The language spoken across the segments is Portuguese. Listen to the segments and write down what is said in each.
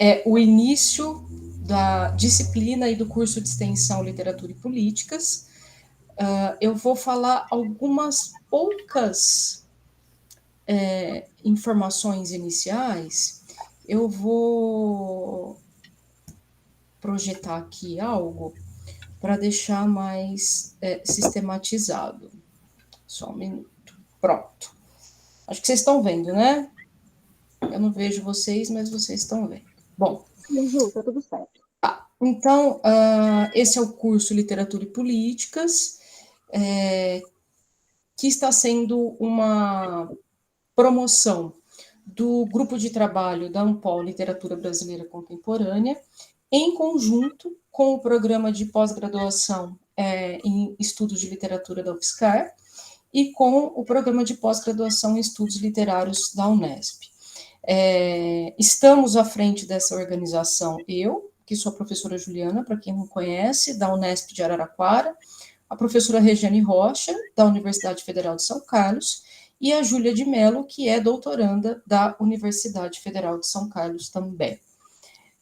é o início da disciplina e do curso de extensão Literatura e Políticas. Eu vou falar algumas poucas informações iniciais. Eu vou projetar aqui algo para deixar mais sistematizado. Só um minuto. Pronto. Acho que vocês estão vendo, né? Eu não vejo vocês, mas vocês estão vendo. Bom. Sim, Ju, tá tudo certo. Então, esse é o curso Literatura e Políticas, que está sendo uma promoção do grupo de trabalho da Ampol Literatura Brasileira Contemporânea, em conjunto com o programa de pós-graduação em Estudos de Literatura da UFSCar e com o programa de pós-graduação em Estudos Literários da Unesp. Estamos à frente dessa organização, eu, que sou a professora Juliana, para quem não conhece, da Unesp de Araraquara, a professora Regiane Rocha, da Universidade Federal de São Carlos, e a Júlia de Mello, que é doutoranda da Universidade Federal de São Carlos também.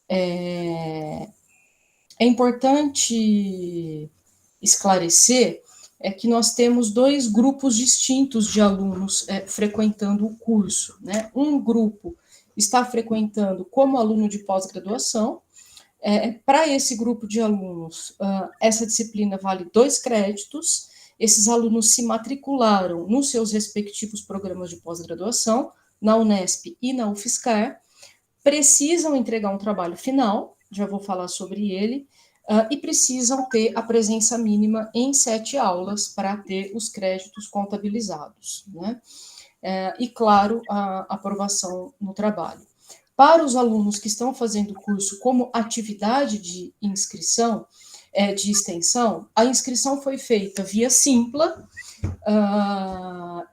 É importante esclarecer que nós temos dois grupos distintos de alunos frequentando o curso, né? Um grupo está frequentando como aluno de pós-graduação. Para esse grupo de alunos, essa disciplina vale 2 créditos. Esses alunos se matricularam nos seus respectivos programas de pós-graduação, na Unesp e na UFSCar, precisam entregar um trabalho final, já vou falar sobre ele, e precisam ter a presença mínima em 7 aulas para ter os créditos contabilizados, né? E, claro, a aprovação no trabalho. Para os alunos que estão fazendo o curso como atividade de inscrição, de extensão, a inscrição foi feita via Simpla,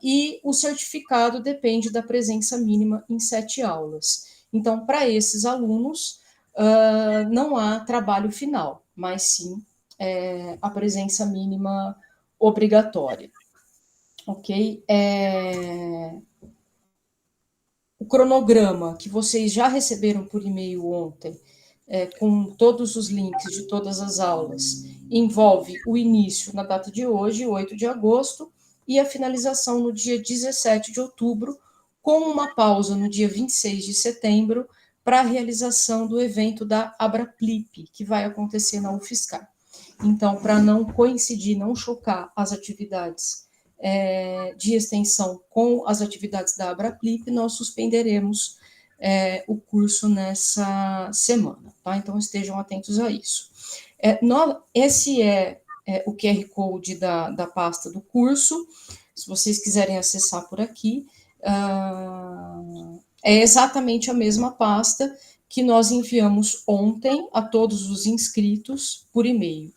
e o certificado depende da presença mínima em 7 aulas. Então, para esses alunos, não há trabalho final, mas sim a presença mínima obrigatória. Ok? O cronograma que vocês já receberam por e-mail ontem, com todos os links de todas as aulas, envolve o início na data de hoje, 8 de agosto, e a finalização no dia 17 de outubro, com uma pausa no dia 26 de setembro, para a realização do evento da Abraplip, que vai acontecer na UFSCar. Então, para não coincidir, não chocar as atividades de extensão com as atividades da Abraplip, nós suspenderemos o curso nessa semana, tá? Então, estejam atentos a isso. Esse é o QR Code da pasta do curso, se vocês quiserem acessar por aqui, é exatamente a mesma pasta que nós enviamos ontem a todos os inscritos por e-mail.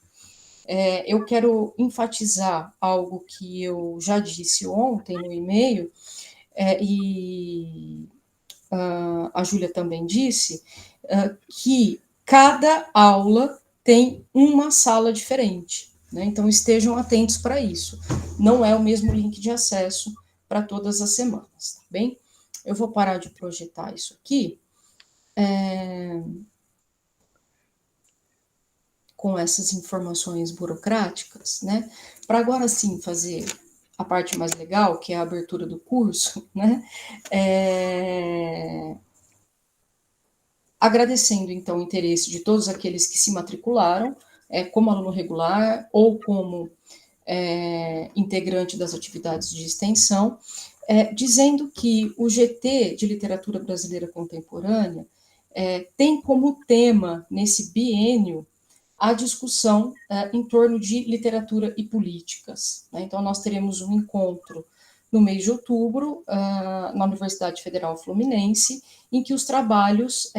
Eu quero enfatizar algo que eu já disse ontem no e-mail, e a Júlia também disse, que cada aula tem uma sala diferente, né? Então estejam atentos para isso. Não é o mesmo link de acesso para todas as semanas, tá bem? Eu vou parar de projetar isso aqui. Com essas informações burocráticas, né? Para agora sim fazer a parte mais legal, que é a abertura do curso, né? Agradecendo, então, o interesse de todos aqueles que se matricularam, como aluno regular ou como integrante das atividades de extensão, dizendo que o GT de Literatura Brasileira Contemporânea tem como tema, nesse biênio, a discussão em torno de literatura e políticas, né? Então, nós teremos um encontro no mês de outubro, na Universidade Federal Fluminense, em que os trabalhos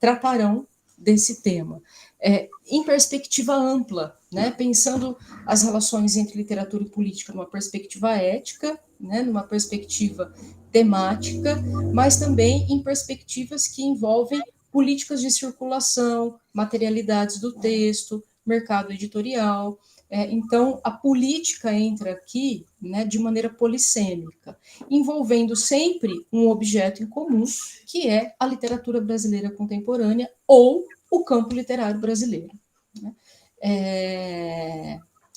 tratarão desse tema, em perspectiva ampla, né? Pensando as relações entre literatura e política numa perspectiva ética, né? Numa perspectiva temática, mas também em perspectivas que envolvem políticas de circulação, materialidades do texto, mercado editorial, Então, a política entra aqui, né, de maneira polissêmica, envolvendo sempre um objeto em comum, que é a literatura brasileira contemporânea ou o campo literário brasileiro. Né?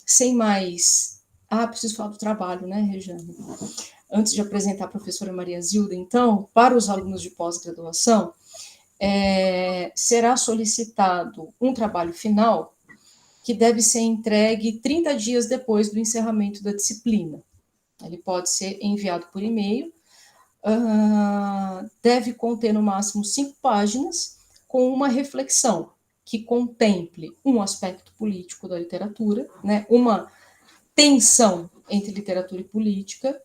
Sem mais... preciso falar do trabalho, né, Regiane? Antes de apresentar a professora Maria Zilda, então, para os alunos de pós-graduação, será solicitado um trabalho final que deve ser entregue 30 dias depois do encerramento da disciplina. Ele pode ser enviado por e-mail, deve conter no máximo 5 páginas, com uma reflexão que contemple um aspecto político da literatura, né, uma tensão entre literatura e política,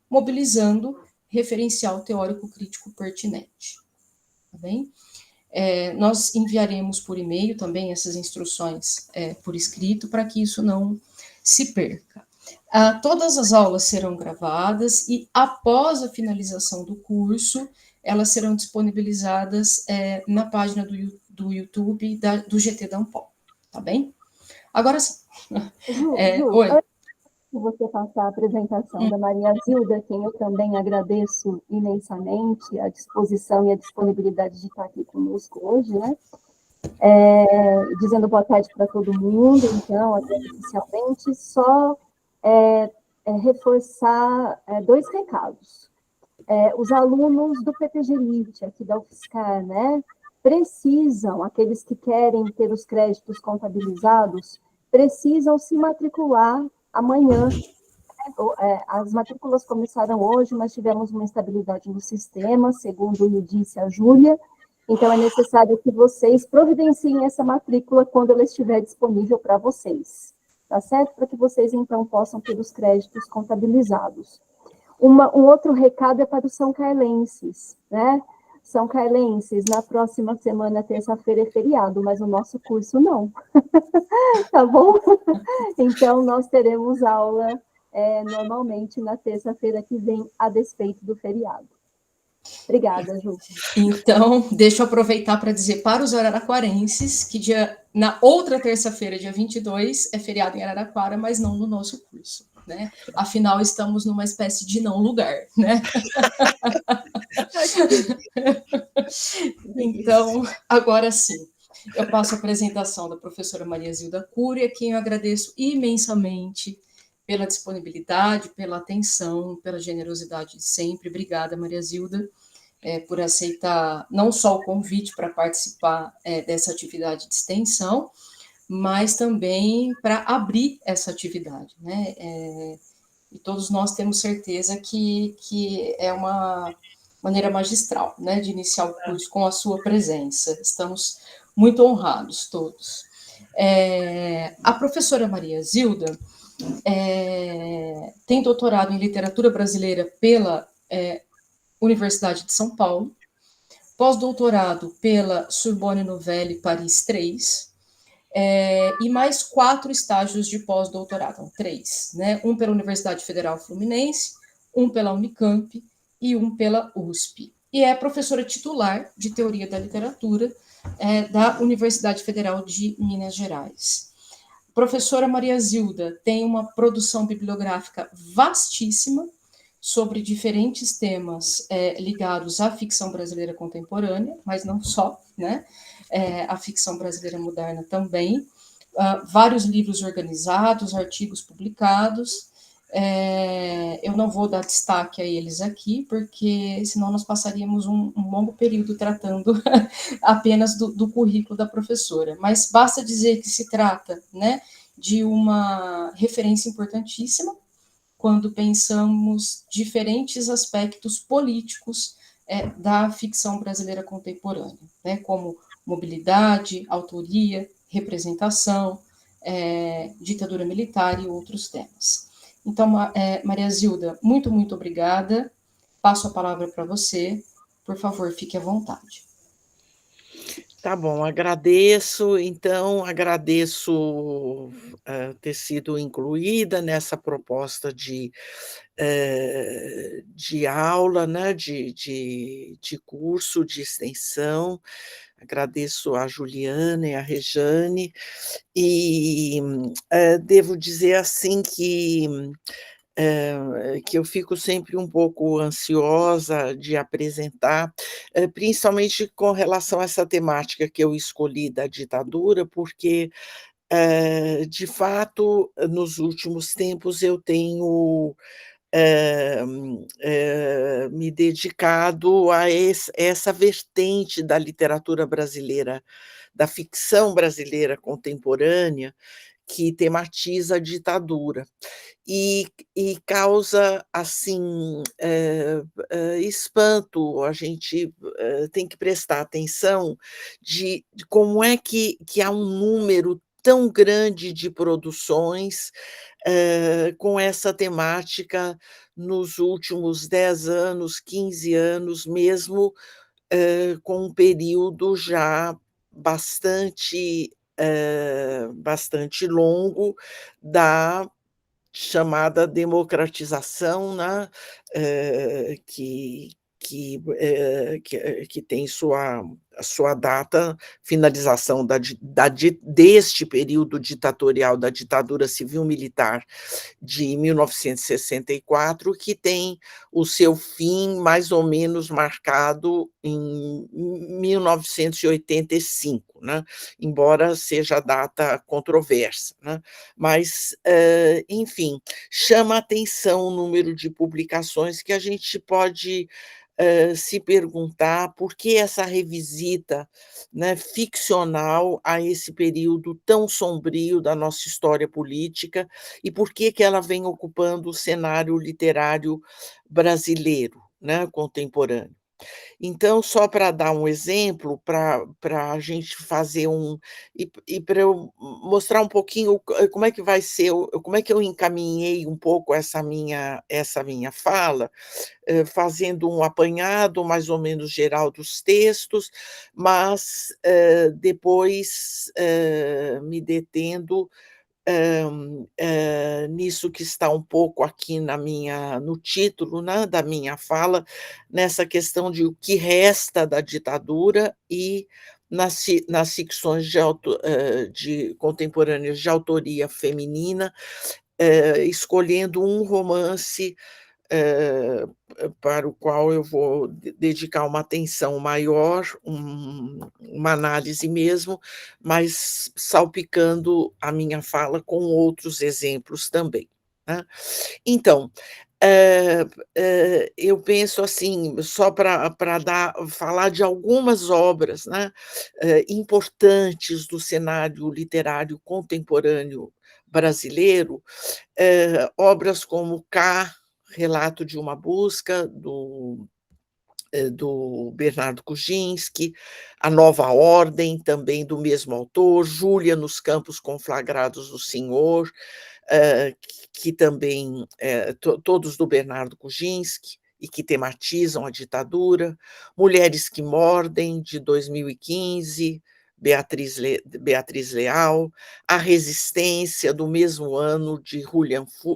mobilizando referencial teórico crítico pertinente. Tá bem? Nós enviaremos por e-mail também essas instruções por escrito, para que isso não se perca. Todas as aulas serão gravadas e, após a finalização do curso, elas serão disponibilizadas na página do YouTube do GT da Ampol, tá bem? Agora sim. Ju, Oi. antes de você passar a apresentação da Maria Zilda, quem eu também agradeço imensamente a disposição e a disponibilidade de estar aqui conosco hoje, né? Dizendo boa tarde para todo mundo, então, inicialmente, só reforçar 2 recados. Os alunos do PPG Elite, aqui da UFSCar, né, precisam, aqueles que querem ter os créditos contabilizados, precisam se matricular amanhã. As matrículas começaram hoje, mas tivemos uma instabilidade no sistema, segundo me disse a Júlia, então é necessário que vocês providenciem essa matrícula quando ela estiver disponível para vocês, tá certo? Para que vocês, então, possam ter os créditos contabilizados. Um outro recado é para os São Carlenses, né? São Carlenses, na próxima semana, terça-feira, é feriado, mas o nosso curso não. Tá bom? Então, nós teremos aula normalmente na terça-feira que vem, a despeito do feriado. Obrigada, Ju. Então, deixa eu aproveitar para dizer para os araraquarenses que na outra terça-feira, dia 22, é feriado em Araraquara, mas não no nosso curso, né? Afinal, estamos numa espécie de não lugar, né? Então, agora sim, eu passo a apresentação da professora Maria Zilda Cury, a quem eu agradeço imensamente pela disponibilidade, pela atenção, pela generosidade de sempre. Obrigada, Maria Zilda, por aceitar não só o convite para participar dessa atividade de extensão, mas também para abrir essa atividade, né? E todos nós temos certeza que é uma maneira magistral, né, de iniciar o curso com a sua presença. Estamos muito honrados todos. A professora Maria Zilda tem doutorado em literatura brasileira pela Universidade de São Paulo, pós-doutorado pela Sorbonne Nouvelle Paris 3, e mais 4 estágios de pós-doutorado, então 3, né? Um pela Universidade Federal Fluminense, um pela Unicamp e um pela USP. E é professora titular de Teoria da Literatura da Universidade Federal de Minas Gerais. Professora Maria Zilda tem uma produção bibliográfica vastíssima sobre diferentes temas ligados à ficção brasileira contemporânea, mas não só, né? A ficção brasileira moderna também. Vários livros organizados, artigos publicados. Eu não vou dar destaque a eles aqui, porque senão nós passaríamos um longo período tratando apenas do currículo da professora. Mas basta dizer que se trata, né, de uma referência importantíssima quando pensamos diferentes aspectos políticos da ficção brasileira contemporânea, né, como mobilidade, autoria, representação, ditadura militar e outros temas. Então, Maria Zilda, muito, muito obrigada. Passo a palavra para você. Por favor, fique à vontade. Tá bom, agradeço. Então, agradeço ter sido incluída nessa proposta de aula, né, de curso de extensão. agradeço a Juliana e a Rejane, e devo dizer assim que eu fico sempre um pouco ansiosa de apresentar, principalmente com relação a essa temática que eu escolhi da ditadura, porque, de fato, nos últimos tempos eu tenho me dedicado a essa vertente da literatura brasileira, da ficção brasileira contemporânea, que tematiza a ditadura. E causa, assim, espanto, a gente, tem que prestar atenção de como é que há um número tão grande de produções, com essa temática nos últimos 10 anos, 15 anos, mesmo, com um período já bastante longo da chamada democratização, né, que tem a sua data, finalização deste período ditatorial da ditadura civil-militar de 1964, que tem o seu fim mais ou menos marcado em 1985, né, embora seja data controversa, né. Mas, enfim, chama a atenção o número de publicações que a gente pode, se perguntar por que essa revisita, né, ficcional a esse período tão sombrio da nossa história política e por que ela vem ocupando o cenário literário brasileiro, né, contemporâneo. Então, só para dar um exemplo, para a gente fazer e para eu mostrar um pouquinho como é que vai ser como é que eu encaminhei um pouco essa minha fala, fazendo um apanhado mais ou menos geral dos textos, mas, depois, me detendo nisso que está um pouco aqui no título, né, da minha fala, nessa questão de o que resta da ditadura e nas ficções de contemporâneas de autoria feminina, escolhendo um romance, eh, para o qual eu vou dedicar uma atenção maior, uma análise mesmo, mas salpicando a minha fala com outros exemplos também, né. Então, eu penso assim, só para falar de algumas obras, né, importantes do cenário literário contemporâneo brasileiro, obras como K, Relato de uma Busca, do Bernardo Kuczynski, A Nova Ordem, também do mesmo autor, Júlia nos Campos Conflagrados do Senhor, que também, todos do Bernardo Kuczynski, e que tematizam a ditadura, Mulheres que Mordem, de 2015, Beatriz Leal, A Resistência, do mesmo ano, de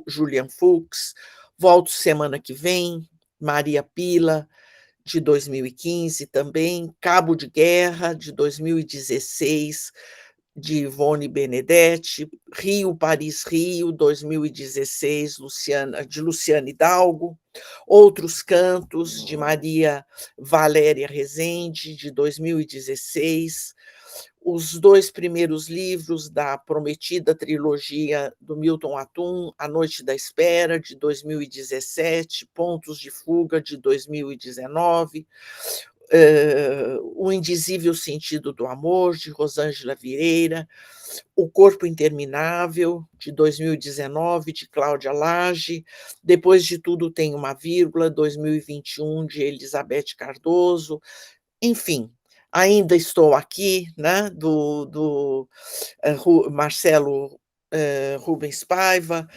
Julian Fuchs, Volto semana que vem, Maria Pila, de 2015 também, Cabo de Guerra, de 2016, de Ivone Benedetti, Rio, Paris, Rio, 2016, de Luciana Hidalgo, Outros Cantos, de Maria Valéria Rezende, de 2016, os 2 primeiros livros da prometida trilogia do Milton Atum, A Noite da Espera, de 2017, Pontos de Fuga, de 2019, O Indizível Sentido do Amor, de Rosângela Vieira, O Corpo Interminável, de 2019, de Cláudia Lage, Depois de Tudo Tem uma Vírgula, 2021, de Elizabeth Cardoso, enfim, Ainda Estou Aqui, né, do Marcelo, Rubens Paiva,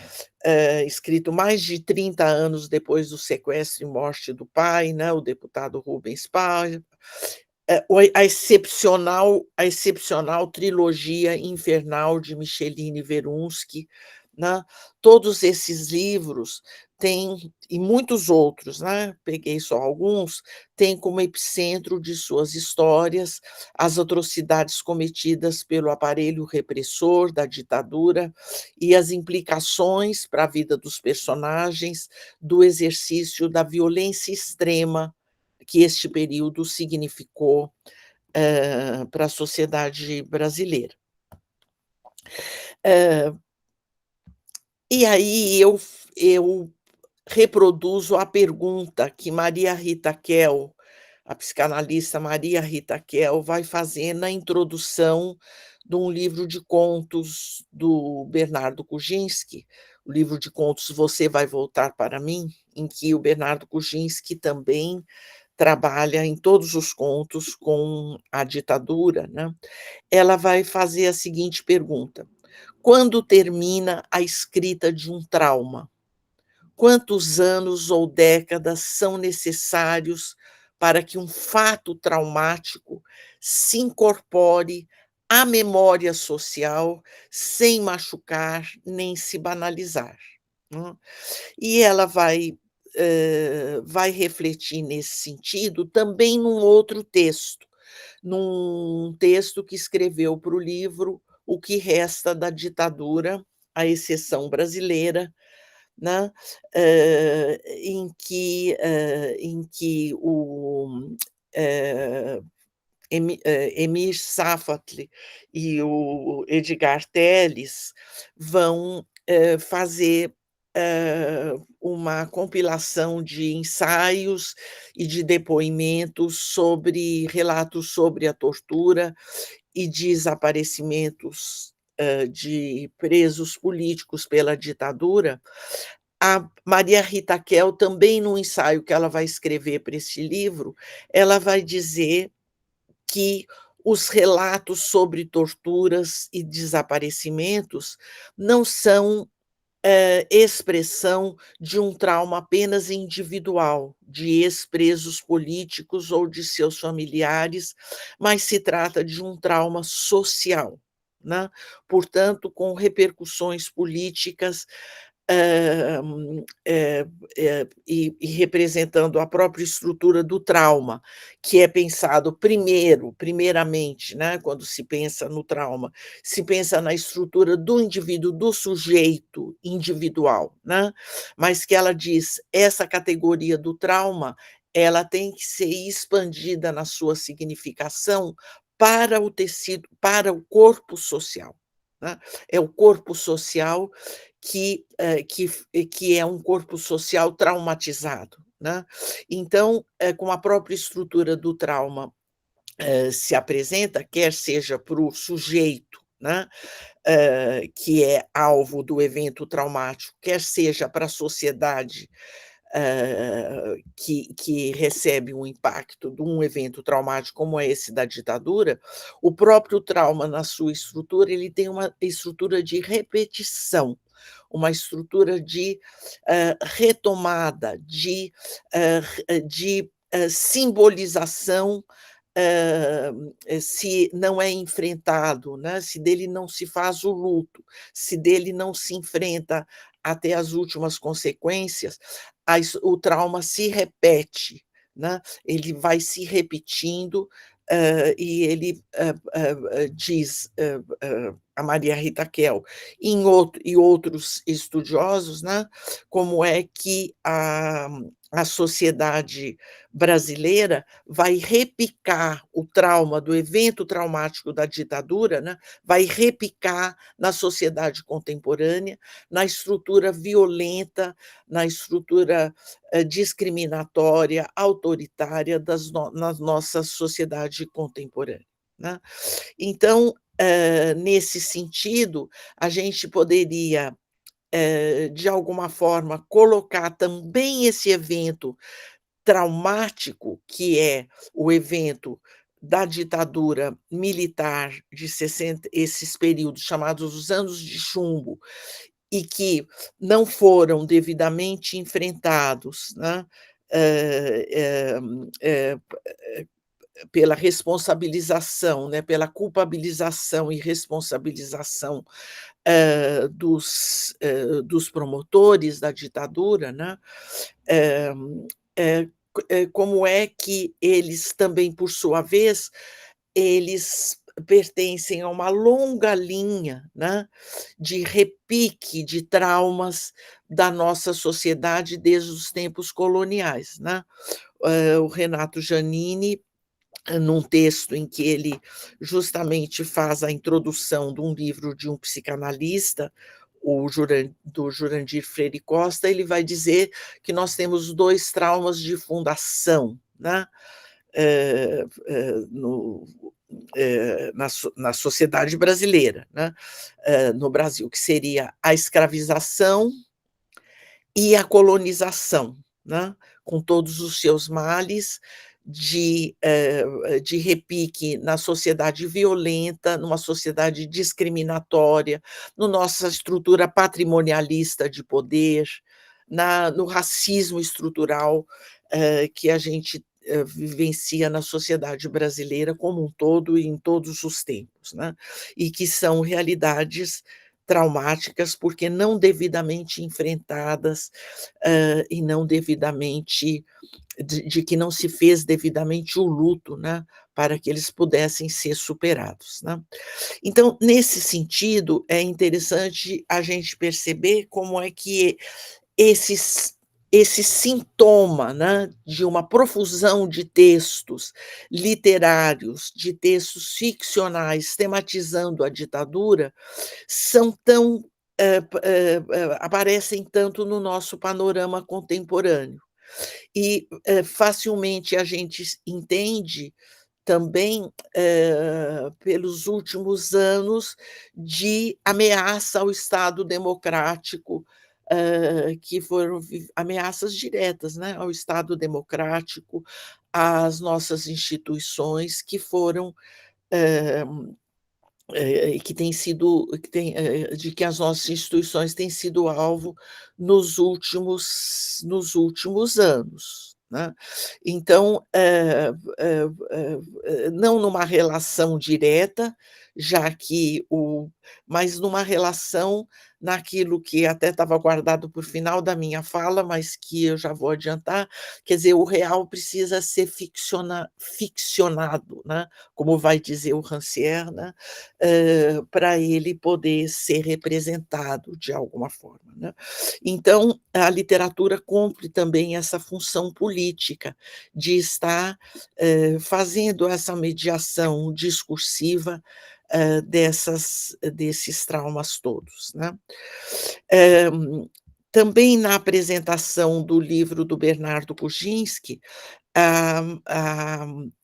escrito mais de 30 anos depois do sequestro e morte do pai, né, o deputado Rubens Paiva, a excepcional trilogia infernal de Micheline Verunski, né? Todos esses livros têm, e muitos outros, né, peguei só alguns, têm como epicentro de suas histórias as atrocidades cometidas pelo aparelho repressor da ditadura e as implicações para a vida dos personagens do exercício da violência extrema que este período significou, para a sociedade brasileira. E aí eu reproduzo a pergunta que Maria Rita Kell, a psicanalista Maria Rita Kell, vai fazer na introdução de um livro de contos do Bernardo Kuczynski, o livro de contos Você Vai Voltar para Mim, em que o Bernardo Kuczynski também trabalha em todos os contos com a ditadura, né. Ela vai fazer a seguinte pergunta: quando termina a escrita de um trauma? Quantos anos ou décadas são necessários para que um fato traumático se incorpore à memória social sem machucar nem se banalizar, né? E ela vai refletir nesse sentido também num outro texto, num texto que escreveu para o livro O que Resta da Ditadura, à exceção brasileira, né, em que o, Emir Safatli e o Edgar Telles vão, fazer, uma compilação de ensaios e de depoimentos sobre relatos sobre a tortura e desaparecimentos, de presos políticos pela ditadura. A Maria Rita Kell também, no ensaio que ela vai escrever para esse livro, ela vai dizer que os relatos sobre torturas e desaparecimentos não são, expressão de um trauma apenas individual, de ex-presos políticos ou de seus familiares, mas se trata de um trauma social, né, portanto, com repercussões políticas, e representando a própria estrutura do trauma, que é pensado primeiramente, né, quando se pensa no trauma, se pensa na estrutura do indivíduo, do sujeito individual, né, mas que ela diz, essa categoria do trauma, ela tem que ser expandida na sua significação para o tecido, para o corpo social, né. É o corpo social que é um corpo social traumatizado, né. Então, com a própria estrutura do trauma, se apresenta, quer seja para o sujeito, né, que é alvo do evento traumático, quer seja para a sociedade, que recebe um impacto de um evento traumático como é esse da ditadura, o próprio trauma na sua estrutura, ele tem uma estrutura de repetição, uma estrutura de, retomada, de simbolização, se não é enfrentado, né, se dele não se faz o luto, se dele não se enfrenta até as últimas consequências, o trauma se repete, né, ele vai se repetindo, e ele, diz, a Maria Rita Kell, e outros estudiosos, né, como é que a sociedade brasileira vai repicar o trauma do evento traumático da ditadura, né, vai repicar na sociedade contemporânea, na estrutura violenta, na estrutura, discriminatória, autoritária na nossa sociedade contemporânea, né. Então, nesse sentido, a gente poderia, de alguma forma, colocar também esse evento traumático, que é o evento da ditadura militar de 60, esses períodos chamados os anos de chumbo, e que não foram devidamente enfrentados, né, eh eh eh pela responsabilização, né, pela culpabilização e responsabilização dos promotores da ditadura, né, eh como é que eles também, por sua vez, eles pertencem a uma longa linha, né, de repique de traumas da nossa sociedade desde os tempos coloniais, né. O Renato Giannini, num texto em que ele justamente faz a introdução de um livro de um psicanalista, do Jurandir Freire Costa, ele vai dizer que nós temos 2 traumas de fundação, né, no na sociedade brasileira, né, no Brasil, que seria a escravização e a colonização, né, com todos os seus males de repique na sociedade violenta, numa sociedade discriminatória, no nossa estrutura patrimonialista de poder, no racismo estrutural, que a gente, vivencia na sociedade brasileira como um todo e em todos os tempos, né, e que são realidades traumáticas, porque não devidamente enfrentadas, e não devidamente de que não se fez devidamente o luto, né, para que eles pudessem ser superados, né. Então, nesse sentido, é interessante a gente perceber como é que esses esse sintoma, né, de uma profusão de textos literários, de textos ficcionais tematizando a ditadura, são tão, aparecem tanto no nosso panorama contemporâneo. E, facilmente a gente entende também, pelos últimos anos de ameaça ao Estado democrático, que foram ameaças diretas, né, ao Estado democrático, às nossas instituições que foram, eh que tem sido que tem, de que as nossas instituições têm sido alvo nos últimos anos, né. Então, não numa relação direta, já que mas numa relação naquilo que até estava guardado para o final da minha fala, mas que eu já vou adiantar, quer dizer, o real precisa ser ficcionado, né, como vai dizer o Rancière, né, para ele poder ser representado de alguma forma, né. Então, a literatura cumpre também essa função política, de estar, fazendo essa mediação discursiva, desses traumas todos, né. Eh, Também na apresentação do livro do Bernardo Kuczynski, ah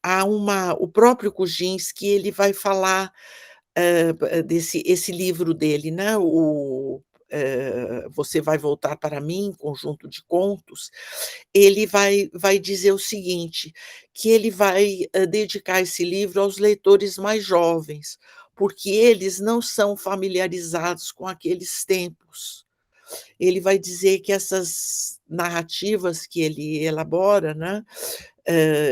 ah, o próprio Kuczynski, ele vai falar, esse livro dele, né, Você Vai Voltar para Mim, conjunto de contos, ele vai dizer o seguinte, que ele vai, dedicar esse livro aos leitores mais jovens, porque eles não são familiarizados com aqueles tempos. Ele vai dizer que essas narrativas que ele elabora, né,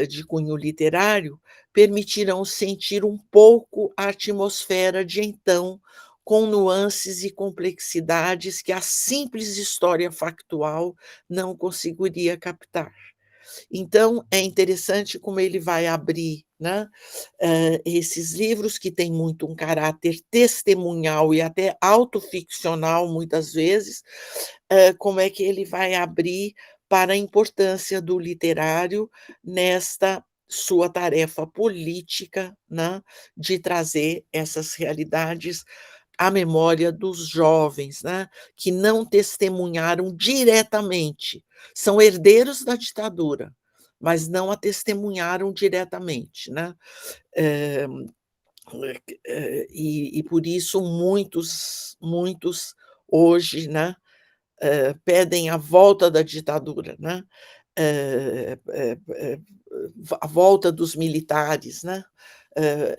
de cunho literário, permitirão sentir um pouco a atmosfera de então, com nuances e complexidades que a simples história factual não conseguiria captar. Então, é interessante como ele vai abrir, né, esses livros que têm muito um caráter testemunhal e até autoficcional, muitas vezes, como é que ele vai abrir para a importância do literário nesta sua tarefa política, né, de trazer essas realidades à memória dos jovens, né, que não testemunharam diretamente, são herdeiros da ditadura, mas não a testemunharam diretamente, né. Eh e por isso muitos hoje, né, pedem a volta da ditadura, né, eh eh eh, a volta dos militares, né,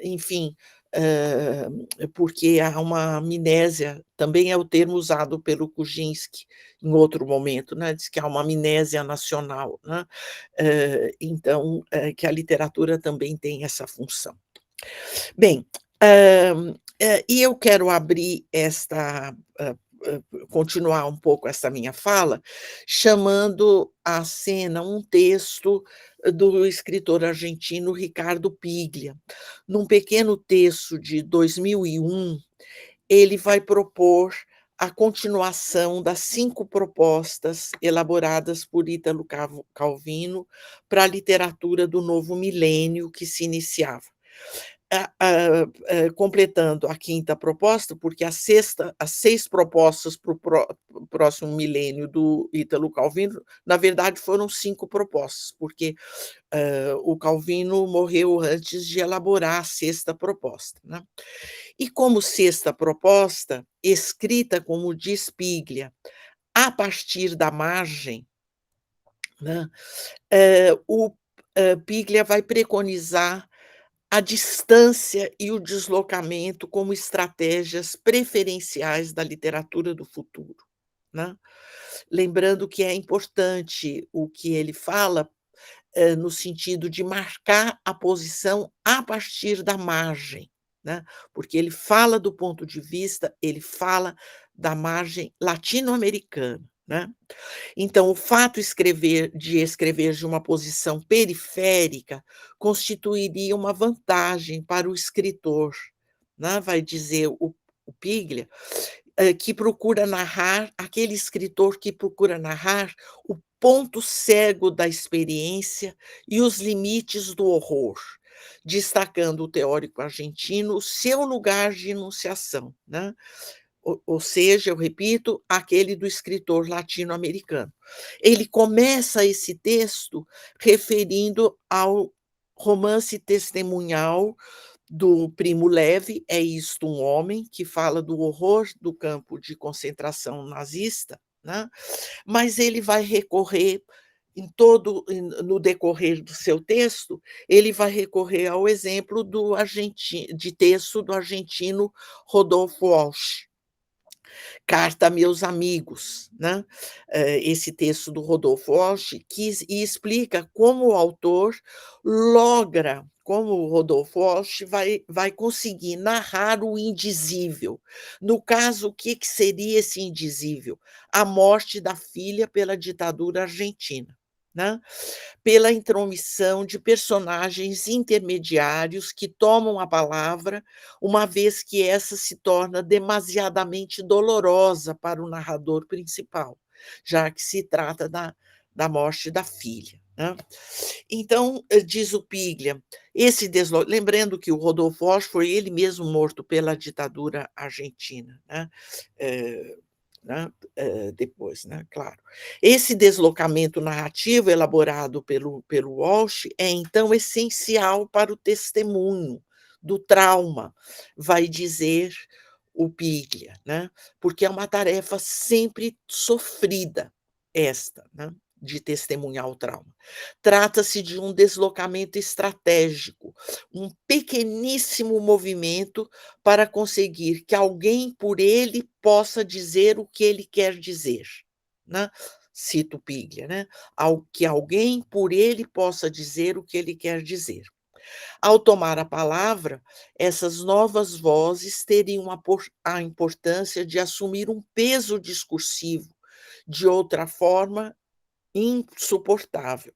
enfim, porque há uma amnésia, também é o termo usado pelo Kuczynski em outro momento, né, diz que há uma amnésia nacional, né, então, que a literatura também tem essa função. Bem, e eu quero abrir esta, continuar um pouco essa minha fala, chamando à cena um texto do escritor argentino Ricardo Piglia. Num pequeno texto de 2001, ele vai propor a continuação das 5 propostas elaboradas por Ítalo Calvino para a literatura do novo milênio que se iniciava. Completando a 5ª proposta, porque as 6 propostas para o próximo milênio do Ítalo Calvino, na verdade, foram 5 propostas, porque o Calvino morreu antes de elaborar a 6ª proposta, né. E como 6ª proposta, escrita, como diz Piglia, a partir da margem, né, o Piglia vai preconizar a distância e o deslocamento como estratégias preferenciais da literatura do futuro, né. Lembrando que é importante o que ele fala, no sentido de marcar a posição a partir da margem, né, porque ele fala do ponto de vista, ele fala da margem latino-americana, né. Então, o fato de escrever de uma posição periférica constituiria uma vantagem para o escritor, né, vai dizer o Piglia, que procura narrar aquele escritor que procura narrar o ponto cego da experiência e os limites do horror, destacando o teórico argentino o seu lugar de enunciação, né. Ou seja, eu repito, aquele do escritor latino-americano. Ele começa esse texto referindo ao romance testemunhal do Primo Levi, É Isto um Homem?, que fala do horror do campo de concentração nazista, né, mas ele vai recorrer no decorrer do seu texto, ele vai recorrer ao exemplo de texto do argentino Rodolfo Walsh. Carta a Meus Amigos, né, esse texto do Rodolfo Walsh, e explica como o autor como o Rodolfo Walsh vai conseguir narrar o indizível. No caso, o que seria esse indizível? A morte da filha pela ditadura argentina, né, pela intromissão de personagens intermediários que tomam a palavra, uma vez que essa se torna demasiadamente dolorosa para o narrador principal, já que se trata da morte da filha, né. Então, diz o Piglia, lembrando que o Rodolfo Walsh foi ele mesmo morto pela ditadura argentina, né, eh depois, né, claro. Esse deslocamento narrativo elaborado pelo Walsh é, então, essencial para o testemunho do trauma, vai dizer o Piglia, né, porque é uma tarefa sempre sofrida esta, né, de testemunhar o trauma. Trata-se de um deslocamento estratégico, um pequeníssimo movimento para conseguir que alguém por ele possa dizer o que ele quer dizer, né. Cito Piglia, né, que alguém por ele possa dizer o que ele quer dizer. Ao tomar a palavra, essas novas vozes teriam a importância de assumir um peso discursivo, de outra forma insuportável.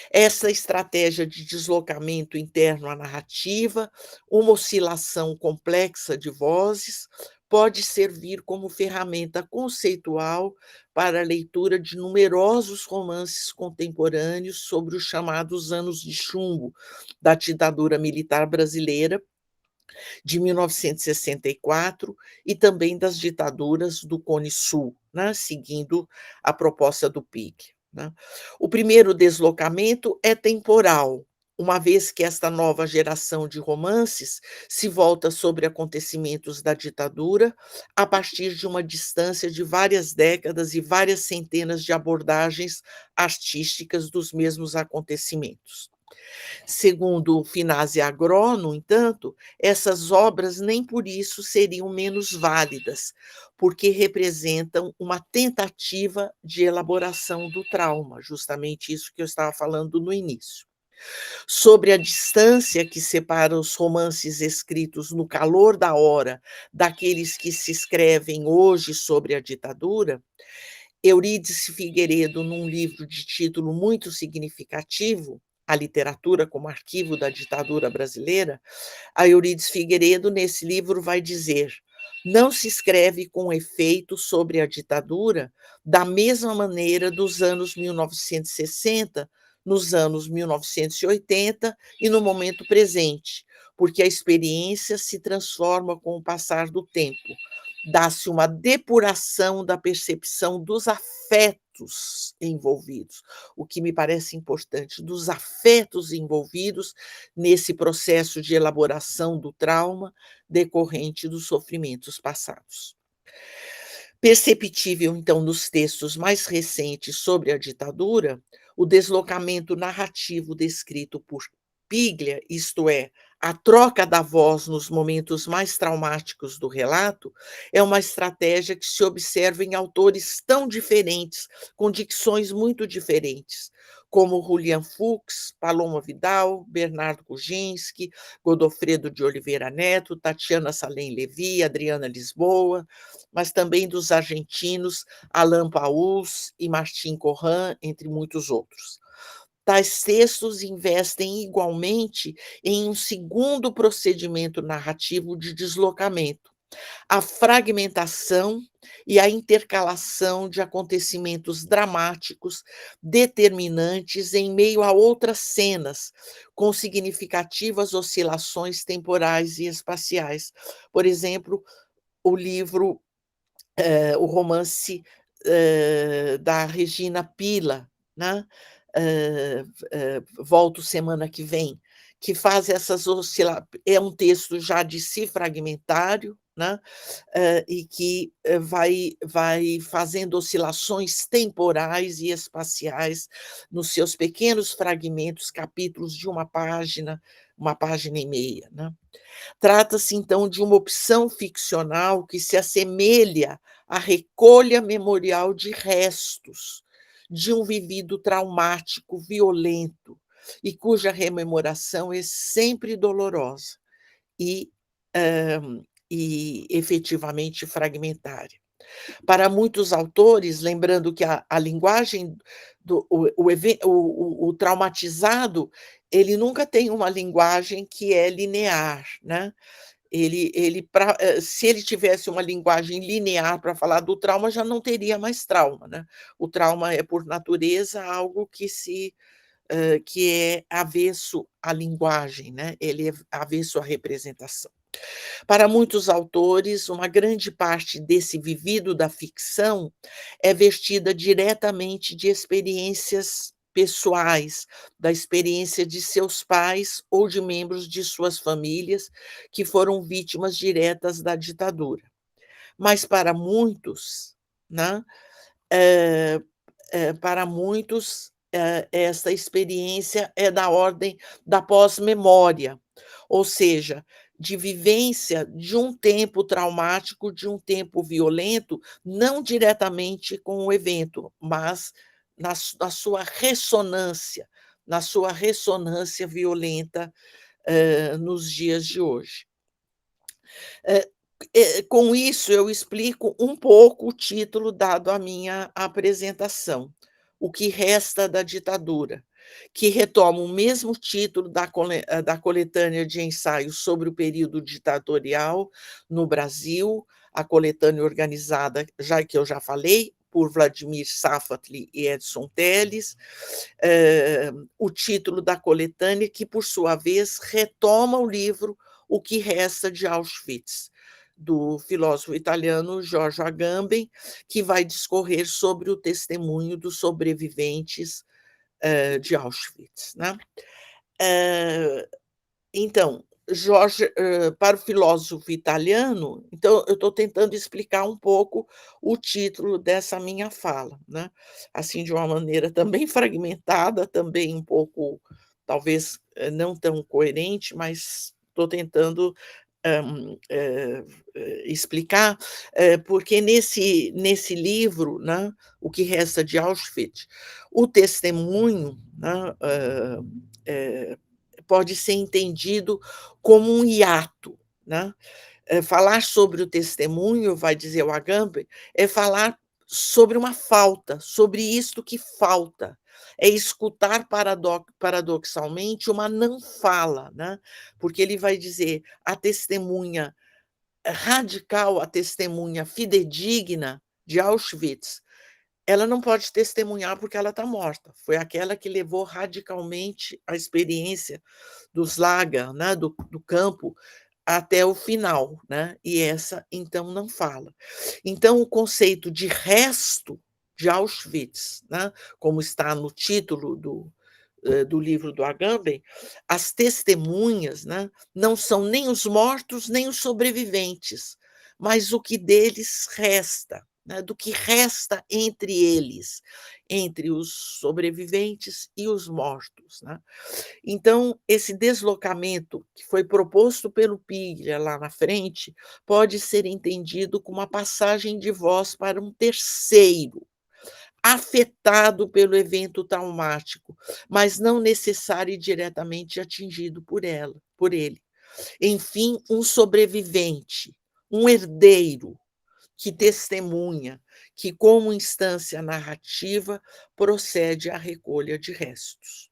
Essa estratégia de deslocamento interno à narrativa, uma oscilação complexa de vozes, pode servir como ferramenta conceitual para a leitura de numerosos romances contemporâneos sobre os chamados anos de chumbo da ditadura militar brasileira de 1964 e também das ditaduras do Cone Sul, né, seguindo a proposta do Piglia, né. O primeiro deslocamento é temporal, uma vez que esta nova geração de romances se volta sobre acontecimentos da ditadura, a partir de uma distância de várias décadas e várias centenas de abordagens artísticas dos mesmos acontecimentos. Segundo Finazzi Agró, no entanto, essas obras nem por isso seriam menos válidas, porque representam uma tentativa de elaboração do trauma, justamente isso que eu estava falando no início. Sobre a distância que separa os romances escritos no calor da hora daqueles que se escrevem hoje sobre a ditadura, Eurídice Figueiredo, num livro de título muito significativo, A Literatura como Arquivo da Ditadura Brasileira, a Eurídice Figueiredo, nesse livro, vai dizer: não se escreve com efeito sobre a ditadura da mesma maneira dos anos 1960, nos anos 1980 e no momento presente, porque a experiência se transforma com o passar do tempo. Dá-se uma depuração da percepção dos afetos envolvidos, o que me parece importante, dos afetos envolvidos nesse processo de elaboração do trauma decorrente dos sofrimentos passados. Perceptível, então, nos textos mais recentes sobre a ditadura, o deslocamento narrativo descrito por Piglia, isto é, a troca da voz nos momentos mais traumáticos do relato, é uma estratégia que se observa em autores tão diferentes, com dicções muito diferentes, como Julian Fuchs, Paloma Vidal, Bernardo Kuczynski, Godofredo de Oliveira Neto, Tatiana Salem Levi, Adriana Lisboa, mas também dos argentinos Alain Pauls e Martín Corran, entre muitos outros. Tais textos investem igualmente em um segundo procedimento narrativo de deslocamento, a fragmentação e a intercalação de acontecimentos dramáticos determinantes em meio a outras cenas, com significativas oscilações temporais e espaciais. Por exemplo, o livro, o romance da Regina Pila, né? Volto semana que vem, que faz essas oscilações, é um texto já de si fragmentário, né? E que vai fazendo oscilações temporais e espaciais nos seus pequenos fragmentos, capítulos de uma página e meia, né? Trata-se, então, de uma opção ficcional que se assemelha à recolha memorial de restos de um vivido traumático, violento, e cuja rememoração é sempre dolorosa e, efetivamente fragmentária. Para muitos autores, lembrando que a linguagem o traumatizado, ele nunca tem uma linguagem que é linear, né? Se ele tivesse uma linguagem linear para falar do trauma, já não teria mais trauma, né? O trauma é, por natureza, algo que é avesso à linguagem, né? Ele é avesso à representação. Para muitos autores, uma grande parte desse vivido da ficção é vestida diretamente de experiências pessoais, da experiência de seus pais ou de membros de suas famílias que foram vítimas diretas da ditadura. Mas para muitos, né, para muitos, essa experiência é da ordem da pós-memória, ou seja, de vivência de um tempo traumático, de um tempo violento, não diretamente com o evento, mas na sua ressonância violenta, nos dias de hoje. Com isso, eu explico um pouco o título dado à minha apresentação, O que Resta da Ditadura, que retoma o mesmo título da coletânea de ensaios sobre o período ditatorial no Brasil, a coletânea organizada, já que eu já falei, por Vladimir Safatli e Edson Telles, o título da coletânea, que, por sua vez, retoma o livro O que Resta de Auschwitz, do filósofo italiano Giorgio Agamben, que vai discorrer sobre o testemunho dos sobreviventes de Auschwitz, né? Então, para o filósofo italiano, então eu estou tentando explicar um pouco o título dessa minha fala, né? Assim, de uma maneira também fragmentada, também um pouco talvez não tão coerente, mas estou tentando explicar, porque nesse livro, né, O que Resta de Auschwitz, o testemunho, né, pode ser entendido como um hiato, né? Falar sobre o testemunho, vai dizer o Agamben, é falar sobre uma falta, sobre isto que falta. É escutar paradoxalmente uma não fala, né? Porque ele vai dizer a testemunha radical, a testemunha fidedigna de Auschwitz, ela não pode testemunhar porque ela está morta. Foi aquela que levou radicalmente a experiência dos lager, né, do campo, até o final, né, e essa, então, não fala. Então o conceito de resto de Auschwitz, né, como está no título do livro do Agamben, as testemunhas, né, não são nem os mortos, nem os sobreviventes, mas o que deles resta, né, do que resta entre eles, entre os sobreviventes e os mortos, né. Então, esse deslocamento que foi proposto pelo Piglia lá na frente, pode ser entendido como uma passagem de voz para um terceiro, afetado pelo evento traumático, mas não necessário e diretamente atingido por ele. Enfim, um sobrevivente, um herdeiro que testemunha, que, como instância narrativa, procede à recolha de restos.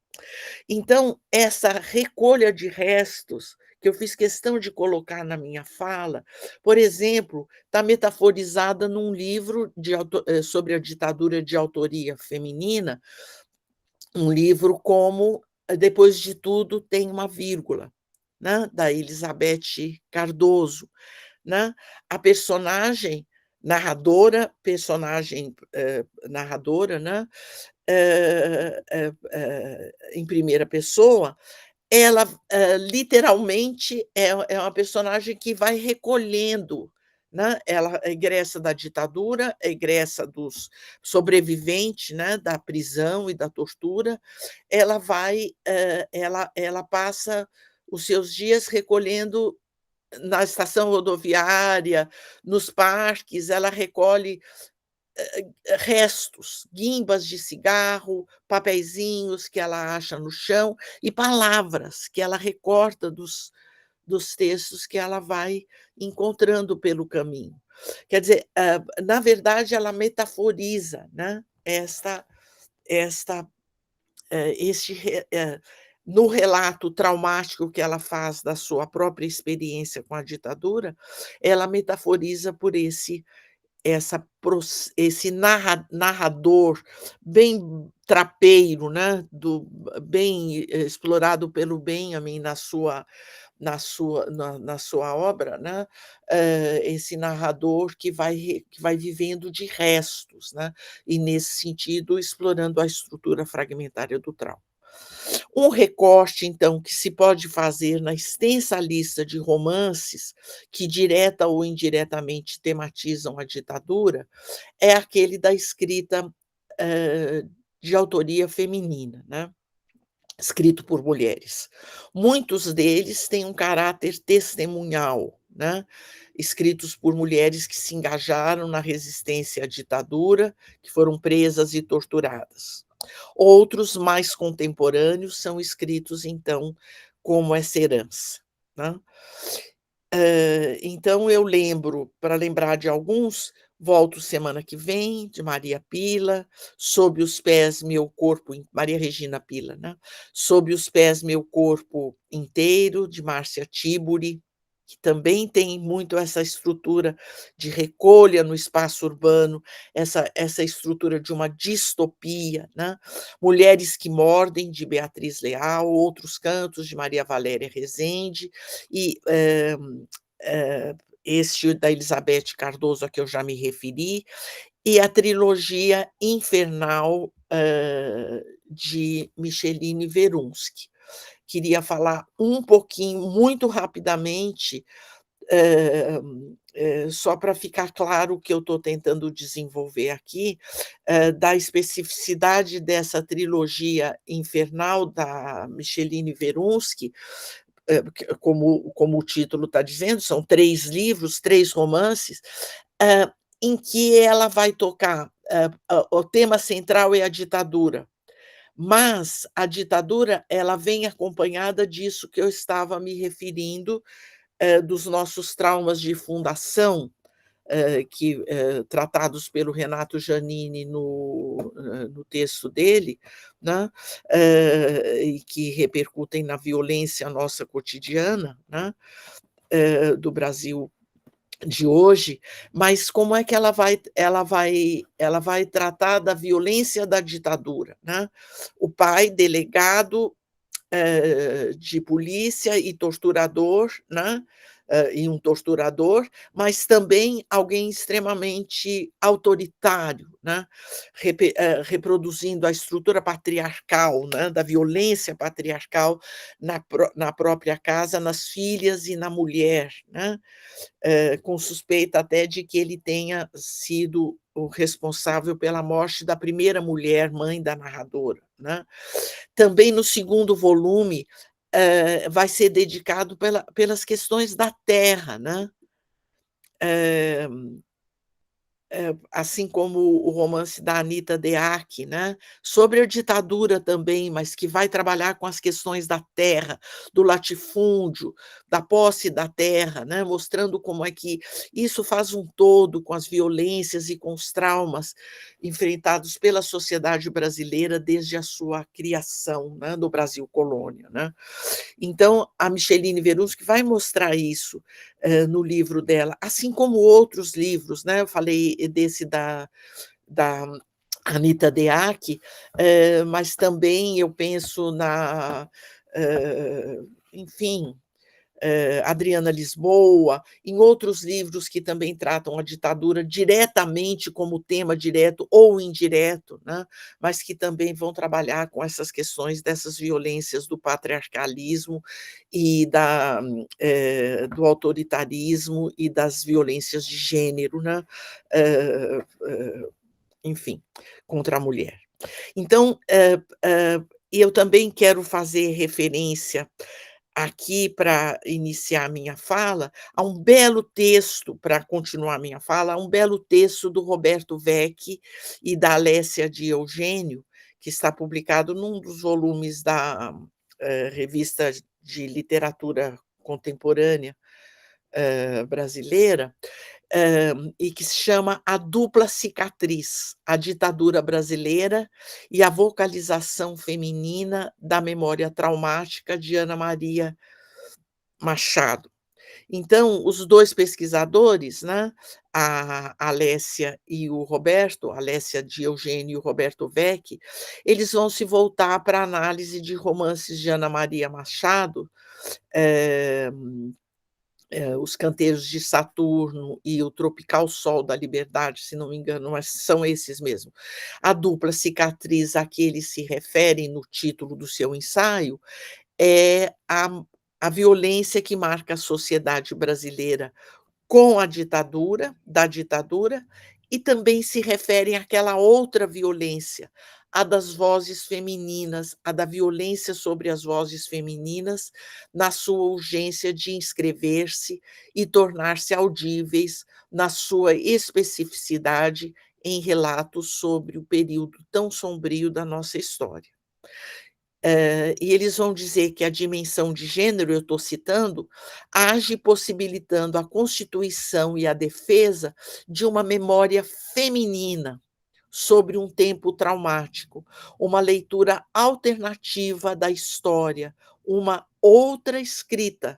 Então, essa recolha de restos, que eu fiz questão de colocar na minha fala, por exemplo, está metaforizada num livro sobre a ditadura de autoria feminina, um livro como Depois de Tudo Tem uma Vírgula, né, da Elizabeth Cardoso, né? A narradora, né, em primeira pessoa, ela, literalmente, é uma personagem que vai recolhendo, né, ela egressa da ditadura, egressa dos sobreviventes, né, da prisão e da tortura, ela vai, ela passa os seus dias recolhendo na estação rodoviária, nos parques, ela recolhe restos, guimbas de cigarro, papeizinhos que ela acha no chão e palavras que ela recorta dos textos que ela vai encontrando pelo caminho. Quer dizer, na verdade, ela metaforiza, né, esta no relato traumático que ela faz da sua própria experiência com a ditadura, ela metaforiza por esse narrador bem trapeiro, né, bem explorado pelo Benjamin na sua obra, né, esse narrador que vai vivendo de restos, né, e, nesse sentido, explorando a estrutura fragmentária do trauma. Um recorte, então, que se pode fazer na extensa lista de romances que, direta ou indiretamente, tematizam a ditadura, é aquele da escrita de autoria feminina, né? Escrito por mulheres. Muitos deles têm um caráter testemunhal, né? Escritos por mulheres que se engajaram na resistência à ditadura, que foram presas e torturadas. Outros, mais contemporâneos, são escritos, então, como essa herança, né? Então eu lembro, para lembrar de alguns, volto semana que vem, de Maria Pila, Sob os Pés Meu Corpo, Maria Regina Pila, né? Sob os Pés Meu Corpo Inteiro, de Márcia Tiburi, que também tem muito essa estrutura de recolha no espaço urbano, essa estrutura de uma distopia, né? Mulheres que Mordem, de Beatriz Leal, Outros Cantos, de Maria Valéria Rezende, e este da Elizabeth Cardoso, a que eu já me referi, e a trilogia Infernal, de Micheline Verunsky. Queria falar um pouquinho, muito rapidamente, só para ficar claro o que eu estou tentando desenvolver aqui, da especificidade dessa trilogia infernal da Micheline Verunski, como o título está dizendo, são 3 livros, 3 romances, em que ela vai tocar, o tema central é a ditadura, mas a ditadura ela vem acompanhada disso que eu estava me referindo, dos nossos traumas de fundação, tratados pelo Renato Giannini no texto dele, né, e que repercutem na violência nossa cotidiana, né, do Brasil de hoje, mas como é que ela vai tratar da violência da ditadura, né? O pai, delegado de polícia e torturador, né? E um torturador, mas também alguém extremamente autoritário, né? Reproduzindo a estrutura patriarcal, né? Da violência patriarcal na própria casa, nas filhas e na mulher, né? Com suspeita até de que ele tenha sido o responsável pela morte da primeira mulher, mãe da narradora, né? Também no segundo volume, vai ser dedicado pelas questões da terra, né? Assim como o romance da Anita Deac, né, sobre a ditadura também, mas que vai trabalhar com as questões da terra, do latifúndio, da posse da terra, né, mostrando como é que isso faz um todo com as violências e com os traumas enfrentados pela sociedade brasileira desde a sua criação, né, do Brasil colônia, né. Então, a Micheline Veruschi vai mostrar isso, no livro dela, assim como outros livros, né, eu falei desse da Anita Deac, mas também eu penso enfim, Adriana Lisboa, em outros livros que também tratam a ditadura diretamente como tema direto ou indireto, né, mas que também vão trabalhar com essas questões dessas violências do patriarcalismo e do autoritarismo e das violências de gênero, né, enfim, contra a mulher. Então, eu também quero fazer referência aqui para iniciar a minha fala, há um belo texto, para continuar a minha fala, há um belo texto do Roberto Vecchi e da Alessia de Eugênio, que está publicado num dos volumes da Revista de Literatura Contemporânea brasileira, e que se chama A Dupla Cicatriz, a ditadura brasileira e a vocalização feminina da memória traumática de Ana Maria Machado. Então, os 2 pesquisadores, né, a Alessia e o Roberto, a Alessia de Eugênio e o Roberto Vecchi, eles vão se voltar para a análise de romances de Ana Maria Machado, Os Canteiros de Saturno e o Tropical Sol da Liberdade, se não me engano, mas são esses mesmo. A dupla cicatriz a que eles se referem no título do seu ensaio é a violência que marca a sociedade brasileira com a ditadura, da ditadura, e também se referem àquela outra violência, a das vozes femininas, a da violência sobre as vozes femininas, na sua urgência de inscrever-se e tornar-se audíveis na sua especificidade em relatos sobre o período tão sombrio da nossa história. E eles vão dizer que a dimensão de gênero, eu estou citando, age possibilitando a constituição e a defesa de uma memória feminina sobre um tempo traumático, uma leitura alternativa da história, uma outra escrita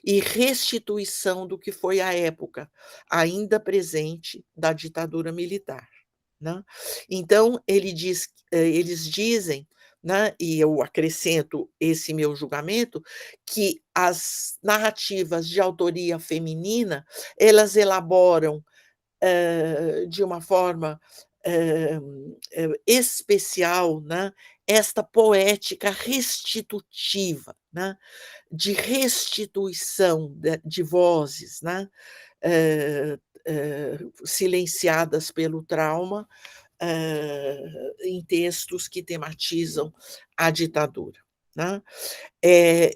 e restituição do que foi a época ainda presente da ditadura militar, né. Então eles dizem, né, e eu acrescento esse meu julgamento, que as narrativas de autoria feminina, elas elaboram, de uma forma, especial, né, esta poética restitutiva, né, de restituição de vozes, né, silenciadas pelo trauma, em textos que tematizam a ditadura, né.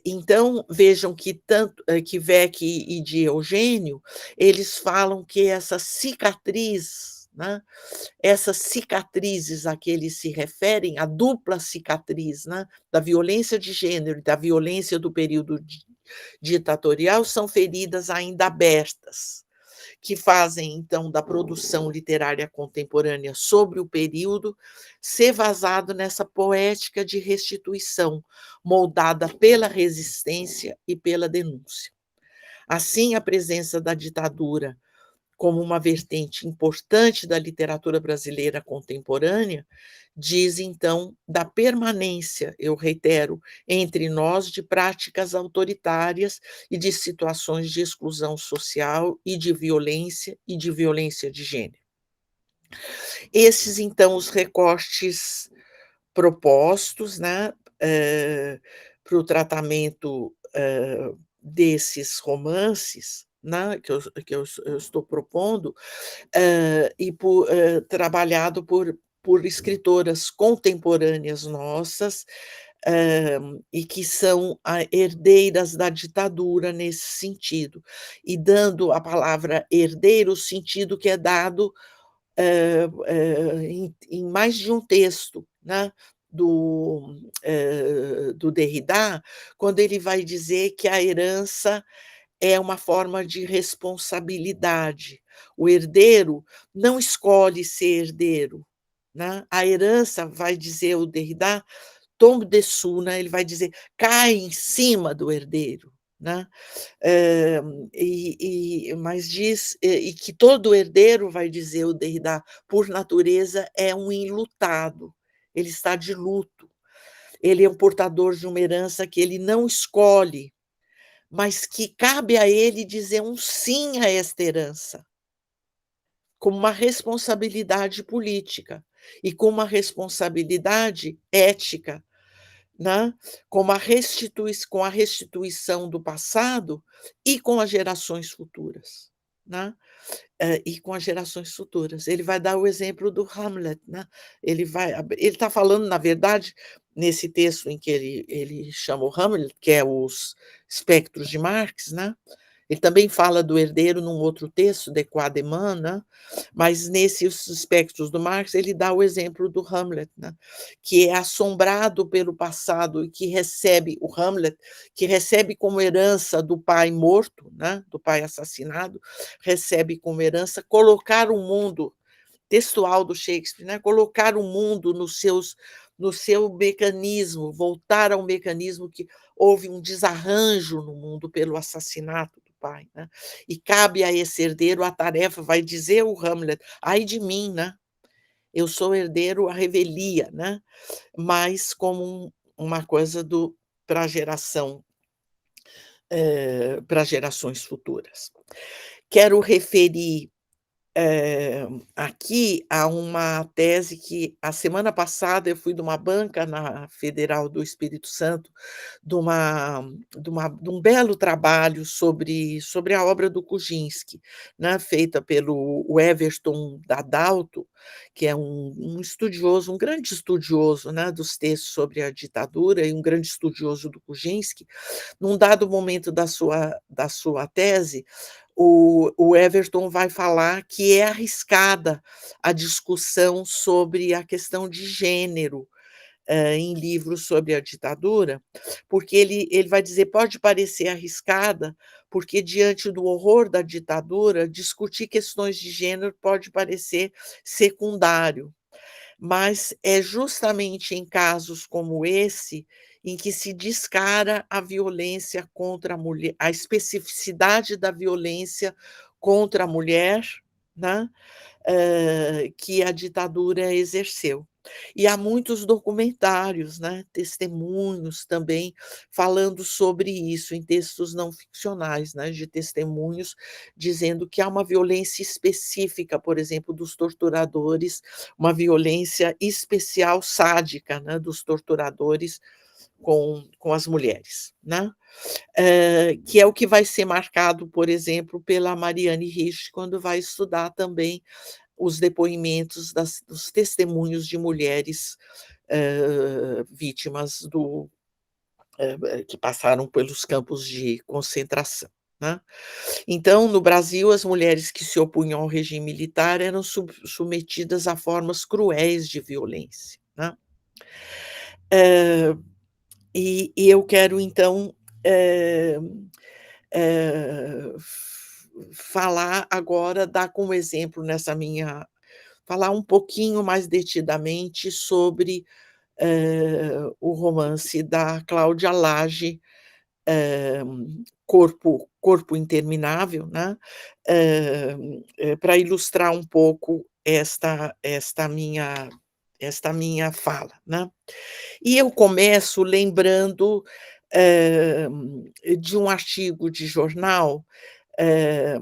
Então, vejam que tanto que Beck e Diogênio, eles falam que essa cicatriz, né, essas cicatrizes a que eles se referem, a dupla cicatriz, né, da violência de gênero e da violência do período ditatorial, são feridas ainda abertas, que fazem, então, da produção literária contemporânea sobre o período ser vazado nessa poética de restituição, moldada pela resistência e pela denúncia. Assim, a presença da ditadura como uma vertente importante da literatura brasileira contemporânea, diz, então, da permanência, eu reitero, entre nós, de práticas autoritárias e de situações de exclusão social e de violência de gênero. Esses, então, os recortes propostos, né, para o tratamento, desses romances, né, que eu estou propondo, trabalhado por escritoras contemporâneas nossas, e que são herdeiras da ditadura nesse sentido, e dando à palavra herdeiro o sentido que é dado em mais de um texto, né, do Derrida, quando ele vai dizer que a herança é uma forma de responsabilidade. O herdeiro não escolhe ser herdeiro, né. A herança, vai dizer o Derrida, tombe dessous, né, ele vai dizer, cai em cima do herdeiro, né. Mas diz, e que todo herdeiro, vai dizer o Derrida, por natureza é um enlutado, ele está de luto, ele é um portador de uma herança que ele não escolhe, mas que cabe a ele dizer um sim a esta herança, como uma responsabilidade política e com uma responsabilidade ética, né, com a restituição do passado e com as gerações futuras, né. E com as gerações futuras. Ele vai dar o exemplo do Hamlet, né. Ele está falando, na verdade, nesse texto em que ele chama o Hamlet, que é os espectros de Marx, né, ele também fala do herdeiro num outro texto, De Qua Deman, né, mas nesses espectros do Marx, ele dá o exemplo do Hamlet, né, que é assombrado pelo passado e que recebe o Hamlet, que recebe como herança do pai morto, né, do pai assassinado, recebe como herança colocar o mundo, textual do Shakespeare, né, colocar o mundo no seu mecanismo, voltar ao mecanismo que houve um desarranjo no mundo pelo assassinato do pai, né, e cabe a esse herdeiro a tarefa, vai dizer o Hamlet: "Ai de mim, né, eu sou herdeiro à revelia", né, mas como uma coisa para a geração, para gerações futuras. Quero referir aqui há uma tese que a semana passada eu fui de uma banca na Federal do Espírito Santo, de um belo trabalho sobre a obra do Kuczynski, né, feita pelo o Everton Dadalto, que é um estudioso, um grande estudioso, né, dos textos sobre a ditadura e um grande estudioso do Kuczynski. Num dado momento da sua tese, o Everton vai falar que é arriscada a discussão sobre a questão de gênero, em livros sobre a ditadura, porque ele vai dizer: "Pode parecer arriscada, porque diante do horror da ditadura, discutir questões de gênero pode parecer secundário". Mas é justamente em casos como esse, em que se descara a violência contra a mulher, a especificidade da violência contra a mulher, né, que a ditadura exerceu. E há muitos documentários, né, testemunhos também falando sobre isso em textos não ficcionais, né, de testemunhos dizendo que há uma violência específica, por exemplo, dos torturadores, uma violência especial sádica, né, dos torturadores com as mulheres, né? Que é o que vai ser marcado, por exemplo, pela Marianne Rich, quando vai estudar também os depoimentos dos testemunhos de mulheres vítimas que passaram pelos campos de concentração, né? Então, no Brasil, as mulheres que se opunham ao regime militar eram submetidas a formas cruéis de violência, né? E eu quero, então, falar agora, dar como exemplo falar um pouquinho mais detidamente sobre o romance da Cláudia Lage, Corpo Interminável, né, para ilustrar um pouco esta minha fala, né. E eu começo lembrando, de um artigo de jornal, eh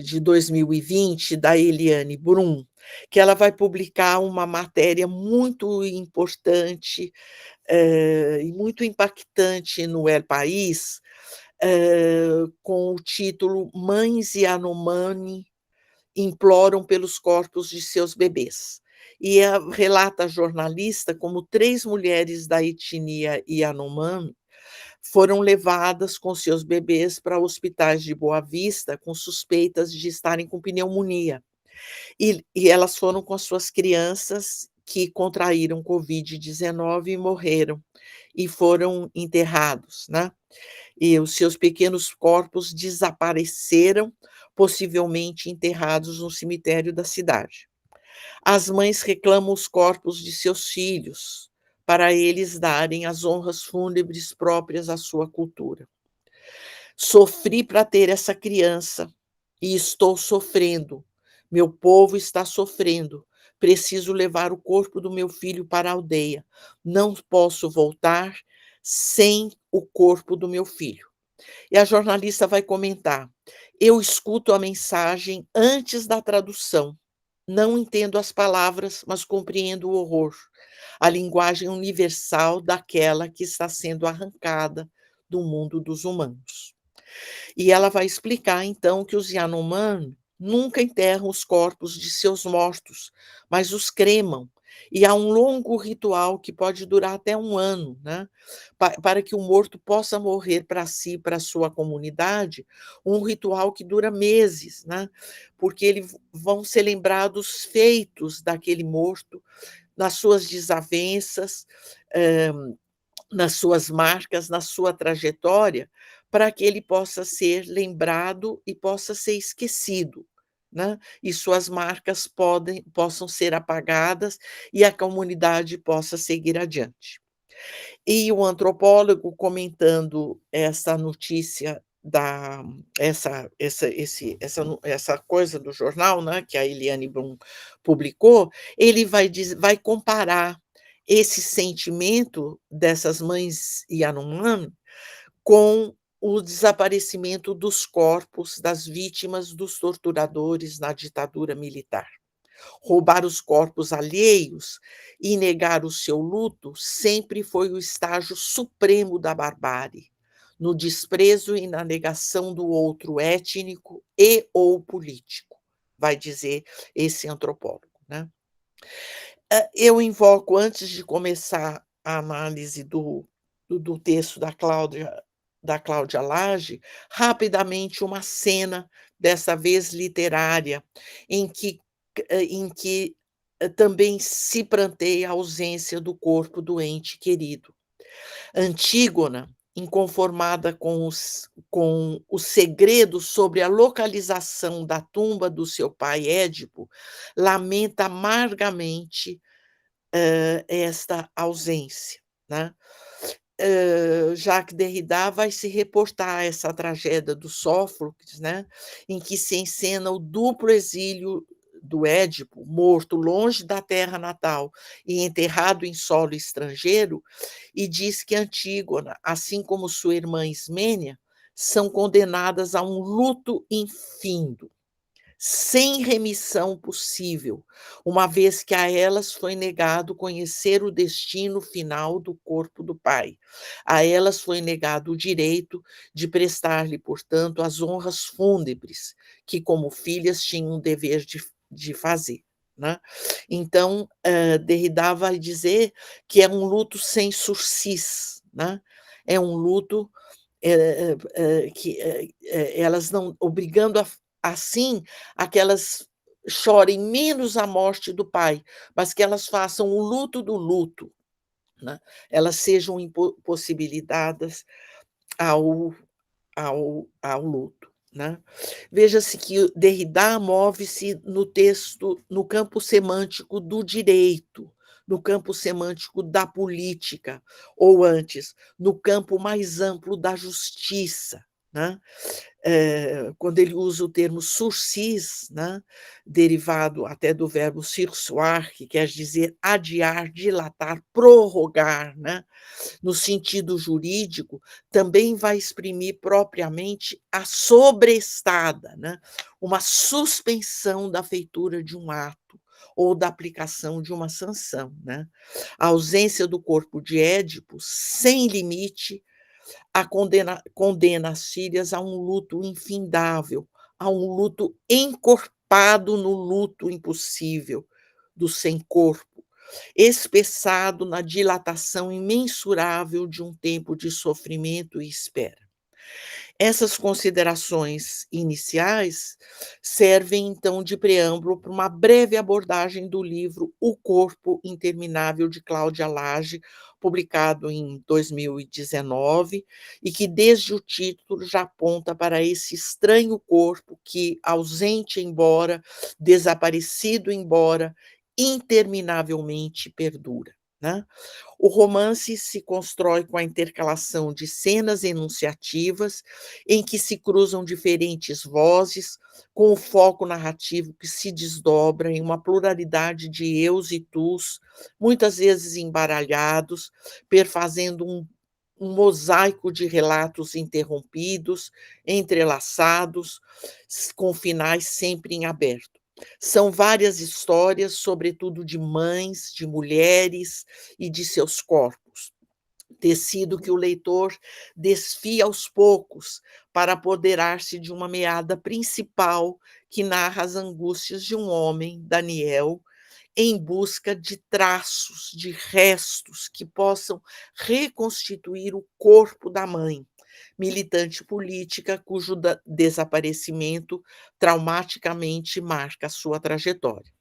de 2020, da Eliane Brum, que ela vai publicar uma matéria muito importante, e muito impactante no El País, com o título "Mães Yanomami imploram pelos corpos de seus bebês". E relata a jornalista como 3 mulheres da etnia Yanomami foram levadas com seus bebês para hospitais de Boa Vista com suspeitas de estarem com pneumonia. E elas foram com as suas crianças que contraíram Covid-19 e morreram, e foram enterrados, né. E os seus pequenos corpos desapareceram, possivelmente enterrados no cemitério da cidade. As mães reclamam os corpos de seus filhos, para eles darem as honras fúnebres próprias à sua cultura. Sofri para ter essa criança e estou sofrendo. Meu povo está sofrendo. Preciso levar o corpo do meu filho para a aldeia. Não posso voltar sem o corpo do meu filho. E a jornalista vai comentar: eu escuto a mensagem antes da tradução. Não entendo as palavras, mas compreendo o horror, a linguagem universal daquela que está sendo arrancada do mundo dos humanos. E ela vai explicar, então, que os Yanomami nunca enterram os corpos de seus mortos, mas os cremam. E há um longo ritual que pode durar até 1 ano, né, para que o morto possa morrer para si, para a sua comunidade, um ritual que dura meses, né, porque vão ser lembrados feitos daquele morto, nas suas desavenças, nas suas marcas, na sua trajetória, para que ele possa ser lembrado e possa ser esquecido, né, e suas marcas possam ser apagadas e a comunidade possa seguir adiante. E o antropólogo, comentando essa notícia essa coisa do jornal, né, que a Eliane Brum publicou, ele vai comparar esse sentimento dessas mães Yanomami com o desaparecimento dos corpos das vítimas dos torturadores na ditadura militar. Roubar os corpos alheios e negar o seu luto sempre foi o estágio supremo da barbárie, no desprezo e na negação do outro étnico e ou político, vai dizer esse antropólogo, né. Eu invoco, antes de começar a análise do texto da Cláudia Lage, rapidamente uma cena, dessa vez literária, em que também se pranteia a ausência do corpo doente querido. Antígona, inconformada com o segredo sobre a localização da tumba do seu pai Édipo, lamenta amargamente esta ausência, né. Jacques Derrida vai se reportar a essa tragédia do Sófocles, né, em que se encena o duplo exílio do Édipo, morto longe da terra natal e enterrado em solo estrangeiro, e diz que Antígona, assim como sua irmã Ismênia, são condenadas a um luto infindo, sem remissão possível, uma vez que a elas foi negado conhecer o destino final do corpo do pai. A elas foi negado o direito de prestar-lhe, portanto, as honras fúnebres, que, como filhas, tinham o dever de fazer, né? Então, Derrida vai dizer que é um luto sem sursis, né? É um luto que elas não obrigando assim a que elas chorem menos a morte do pai, mas que elas façam o luto do luto, né? Elas sejam impossibilitadas ao ao luto, né. Veja-se que Derrida move-se no texto no campo semântico do direito, no campo semântico da política, ou antes, no campo mais amplo da justiça, né. Quando ele usa o termo sursis, né, derivado até do verbo sursoir, que quer dizer adiar, dilatar, prorrogar, né, no sentido jurídico, também vai exprimir propriamente a sobrestada, né, uma suspensão da feitura de um ato ou da aplicação de uma sanção, né. A ausência do corpo de Édipo, sem limite, condena as filhas a um luto infindável, a um luto encorpado no luto impossível do sem corpo, espessado na dilatação imensurável de um tempo de sofrimento e espera. Essas considerações iniciais servem, então, de preâmbulo para uma breve abordagem do livro O Corpo Interminável, de Cláudia Lage, publicado em 2019, e que, desde o título, já aponta para esse estranho corpo que, ausente embora, desaparecido embora, interminavelmente perdura, né? O romance se constrói com a intercalação de cenas enunciativas, em que se cruzam diferentes vozes, com o foco narrativo que se desdobra em uma pluralidade de eus e tus, muitas vezes embaralhados, perfazendo um mosaico de relatos interrompidos, entrelaçados, com finais sempre em aberto. São várias histórias, sobretudo de mães, de mulheres e de seus corpos, tecido que o leitor desfia aos poucos para apoderar-se de uma meada principal que narra as angústias de um homem, Daniel, em busca de traços, de restos que possam reconstituir o corpo da mãe, militante política cujo desaparecimento traumaticamente marca a sua trajetória.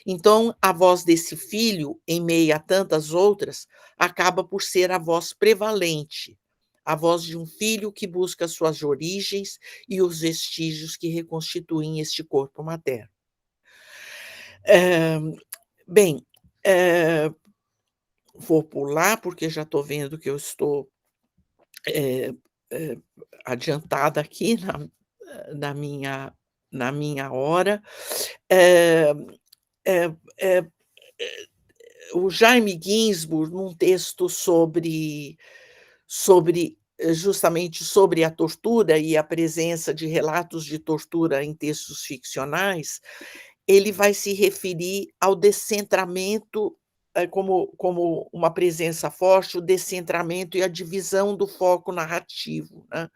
Então, a voz desse filho, em meio a tantas outras, acaba por ser a voz prevalente, a voz de um filho que busca suas origens e os vestígios que reconstituem este corpo materno. Bem, vou pular, porque já estou vendo que eu estou eh, adiantada aqui na minha na minha hora. Eh eh eh o Jaime Ginsburg, num texto justamente sobre a tortura e a presença de relatos de tortura em textos ficcionais, ele vai se referir ao descentramento, como uma presença forte, o descentramento e a divisão do foco narrativo, né,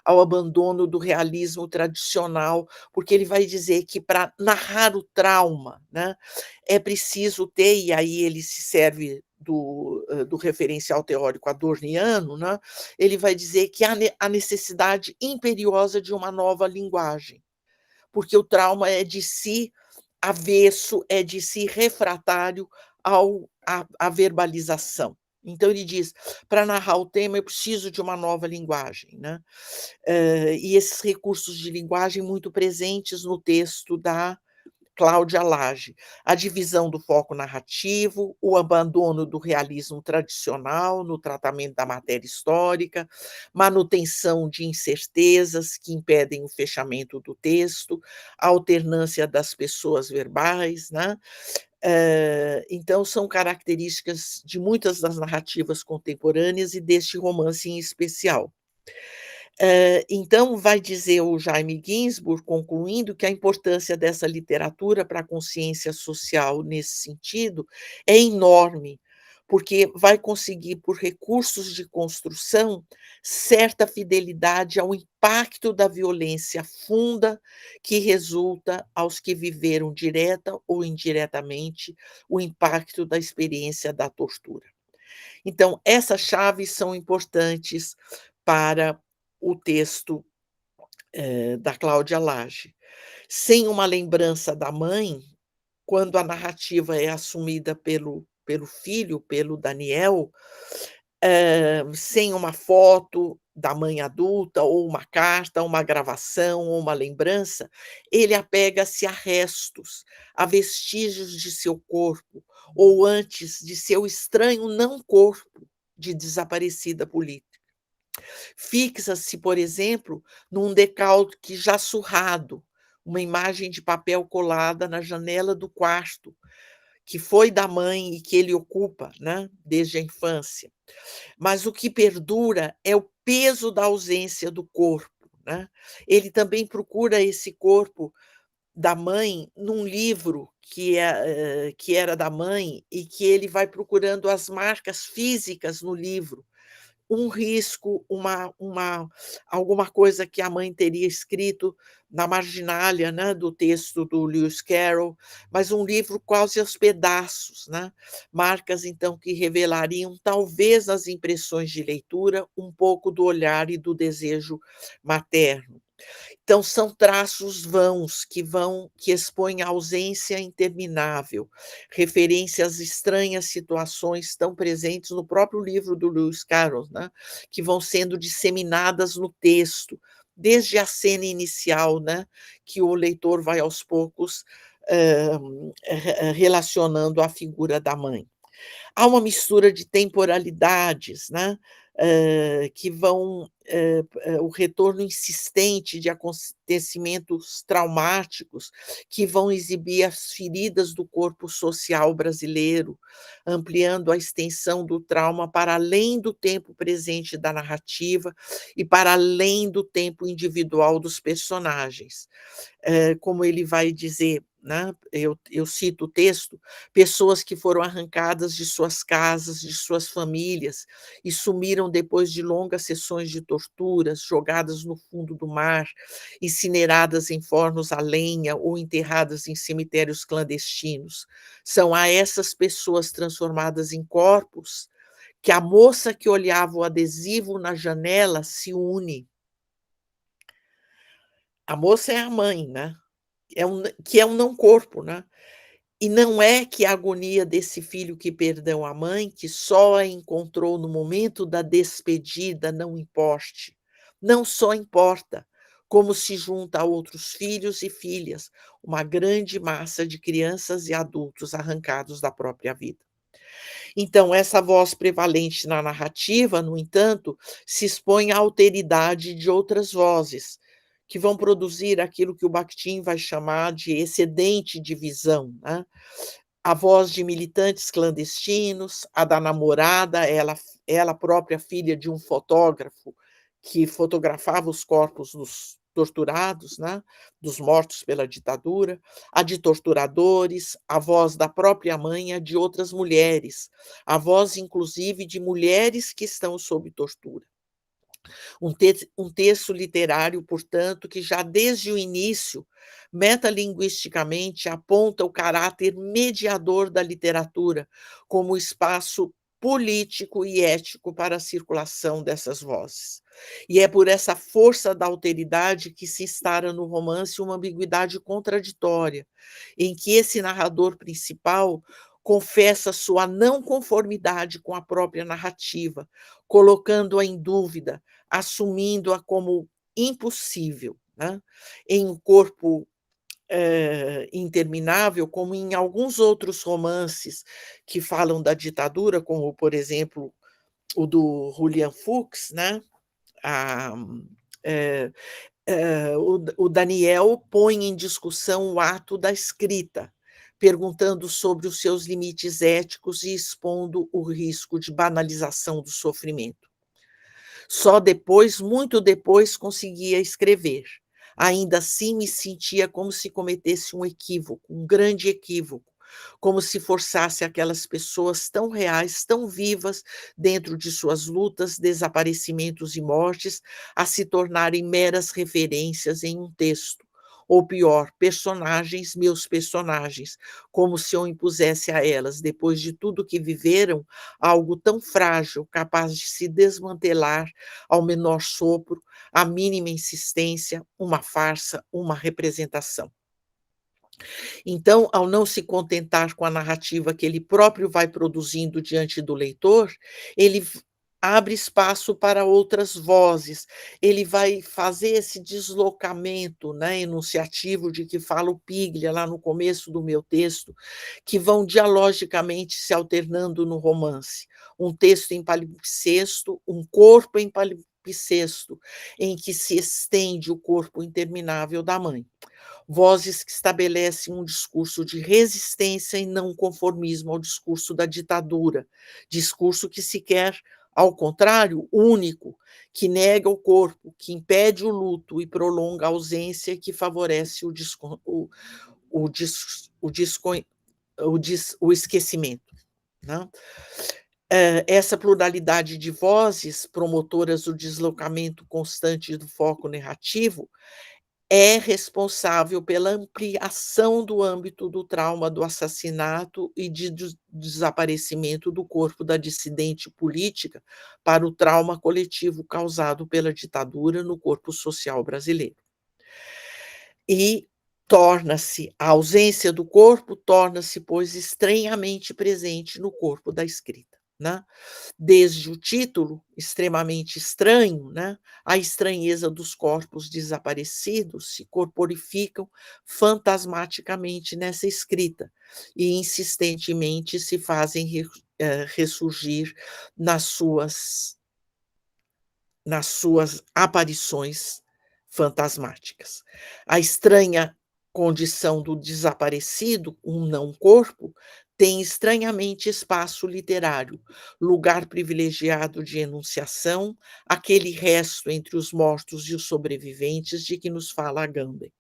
ao abandono do realismo tradicional, porque ele vai dizer que para narrar o trauma, né, é preciso ter, e aí ele se serve do referencial teórico adorniano, né, ele vai dizer que há a necessidade imperiosa de uma nova linguagem, porque o trauma é de si avesso, é de si refratário à verbalização. Então ele diz: "Para narrar o tema, eu preciso de uma nova linguagem", né. E esses recursos de linguagem muito presentes no texto da Cláudia Lage, a divisão do foco narrativo, o abandono do realismo tradicional no tratamento da matéria histórica, manutenção de incertezas que impedem o fechamento do texto, a alternância das pessoas verbais, né. Então são características de muitas das narrativas contemporâneas e deste romance em especial. Então, vai dizer o Jaime Ginsburg, concluindo, que a importância dessa literatura para a consciência social nesse sentido é enorme, porque vai conseguir, por recursos de construção, certa fidelidade ao impacto da violência funda que resulta aos que viveram direta ou indiretamente o impacto da experiência da tortura. Então, essas chaves são importantes para o texto, da Cláudia Lage. Sem uma lembrança da mãe, quando a narrativa é assumida pelo filho, pelo Daniel, sem uma foto da mãe adulta, ou uma carta, uma gravação, ou uma lembrança, ele apega-se a restos, a vestígios de seu corpo, ou antes de seu estranho não corpo de desaparecida política. Fixa-se, por exemplo, num decalque já surrado, uma imagem de papel colada na janela do quarto, que foi da mãe e que ele ocupa, né, desde a infância. Mas o que perdura é o peso da ausência do corpo, né. Ele também procura esse corpo da mãe num livro que era da mãe e que ele vai procurando as marcas físicas no livro, um risco, alguma coisa que a mãe teria escrito na marginalia, né, do texto do Lewis Carroll, mas um livro quase aos pedaços, né, marcas então que revelariam, talvez nas impressões de leitura, um pouco do olhar e do desejo materno. Então são traços vãos que expõem a ausência interminável, referências a estranhas situações tão presentes no próprio livro do Lewis Carroll, né, que vão sendo disseminadas no texto, desde a cena inicial, né, que o leitor vai aos poucos, relacionando à figura da mãe. Há uma mistura de temporalidades, né, que vão, o retorno insistente de acontecimentos traumáticos que vão exibir as feridas do corpo social brasileiro, ampliando a extensão do trauma para além do tempo presente da narrativa e para além do tempo individual dos personagens. Como ele vai dizer, né, eu cito o texto: pessoas que foram arrancadas de suas casas, de suas famílias, e sumiram depois de longas sessões de torturas, jogadas no fundo do mar, incineradas em fornos a lenha ou enterradas em cemitérios clandestinos. São a essas pessoas transformadas em corpos que a moça que olhava o adesivo na janela se une. A moça é a mãe, né, que é um não corpo, né. E não é que a agonia desse filho que perdeu a mãe, que só a encontrou no momento da despedida, não importe. Não só importa, como se junta a outros filhos e filhas, uma grande massa de crianças e adultos arrancados da própria vida. Então, essa voz prevalente na narrativa, no entanto, se expõe à alteridade de outras vozes, que vão produzir aquilo que o Bakhtin vai chamar de excedente de visão, né. A voz de militantes clandestinos, a da namorada, ela própria filha de um fotógrafo que fotografava os corpos dos torturados, né, dos mortos pela ditadura, a de torturadores, a voz da própria mãe, a de outras mulheres, a voz inclusive de mulheres que estão sob tortura. Um texto literário, portanto, que já desde o início, metalinguisticamente, aponta o caráter mediador da literatura como espaço político e ético para a circulação dessas vozes. E é por essa força da alteridade que se instala no romance uma ambiguidade contraditória, em que esse narrador principal confessa sua não conformidade com a própria narrativa, colocando-a em dúvida, assumindo-a como impossível, né, em um corpo, interminável, como em alguns outros romances que falam da ditadura, como, por exemplo, o do Julian Fuchs, né, a eh o Daniel põe em discussão o ato da escrita, perguntando sobre os seus limites éticos e expondo o risco de banalização do sofrimento. Só depois, muito depois, conseguia escrever. Ainda assim, me sentia como se cometesse um equívoco, um grande equívoco, como se forçasse aquelas pessoas tão reais, tão vivas, dentro de suas lutas, desaparecimentos e mortes, a se tornarem meras referências em um texto. Ou pior, personagens, meus personagens, como se eu impusesse a elas, depois de tudo que viveram, algo tão frágil, capaz de se desmantelar ao menor sopro, à mínima insistência, uma farsa, uma representação. Então, ao não se contentar com a narrativa que ele próprio vai produzindo diante do leitor, ele abre espaço para outras vozes, ele vai fazer esse deslocamento, né, enunciativo de que fala o Piglia lá no começo do meu texto, que vão dialogicamente se alternando no romance. Um texto em palimpsesto, um corpo em palimpsesto, em que se estende o corpo interminável da mãe. Vozes que estabelecem um discurso de resistência e não conformismo ao discurso da ditadura, discurso que se quer, ao contrário, único, que nega o corpo, que impede o luto e prolonga a ausência e que favorece o esquecimento. Né? Essa pluralidade de vozes, promotoras do deslocamento constante do foco narrativo, é responsável pela ampliação do âmbito do trauma do assassinato e desaparecimento do corpo da dissidente política para o trauma coletivo causado pela ditadura no corpo social brasileiro. E a ausência do corpo torna-se, pois, estranhamente presente no corpo da escrita, né? Desde o título, extremamente estranho, né, a estranheza dos corpos desaparecidos se corporificam fantasmaticamente nessa escrita e insistentemente se fazem ressurgir nas suas aparições fantasmáticas. A estranha condição do desaparecido, um não-corpo, tem estranhamente espaço literário, lugar privilegiado de enunciação, aquele resto entre os mortos e os sobreviventes de que nos fala Agamben.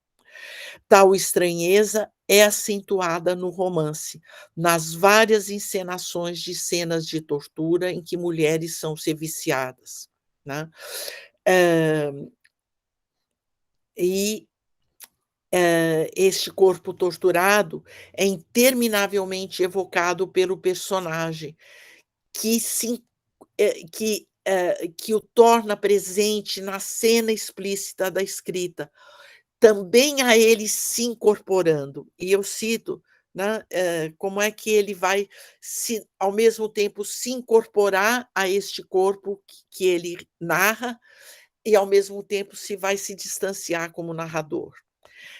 Tal estranheza é acentuada no romance, nas várias encenações de cenas de tortura em que mulheres são seviciadas, né? Este corpo torturado é interminavelmente evocado pelo personagem, que que o torna presente na cena explícita da escrita, também a ele se incorporando. E eu cito, né, como é que ele vai ao mesmo tempo se incorporar a este corpo que ele narra e ao mesmo tempo vai se distanciar como narrador.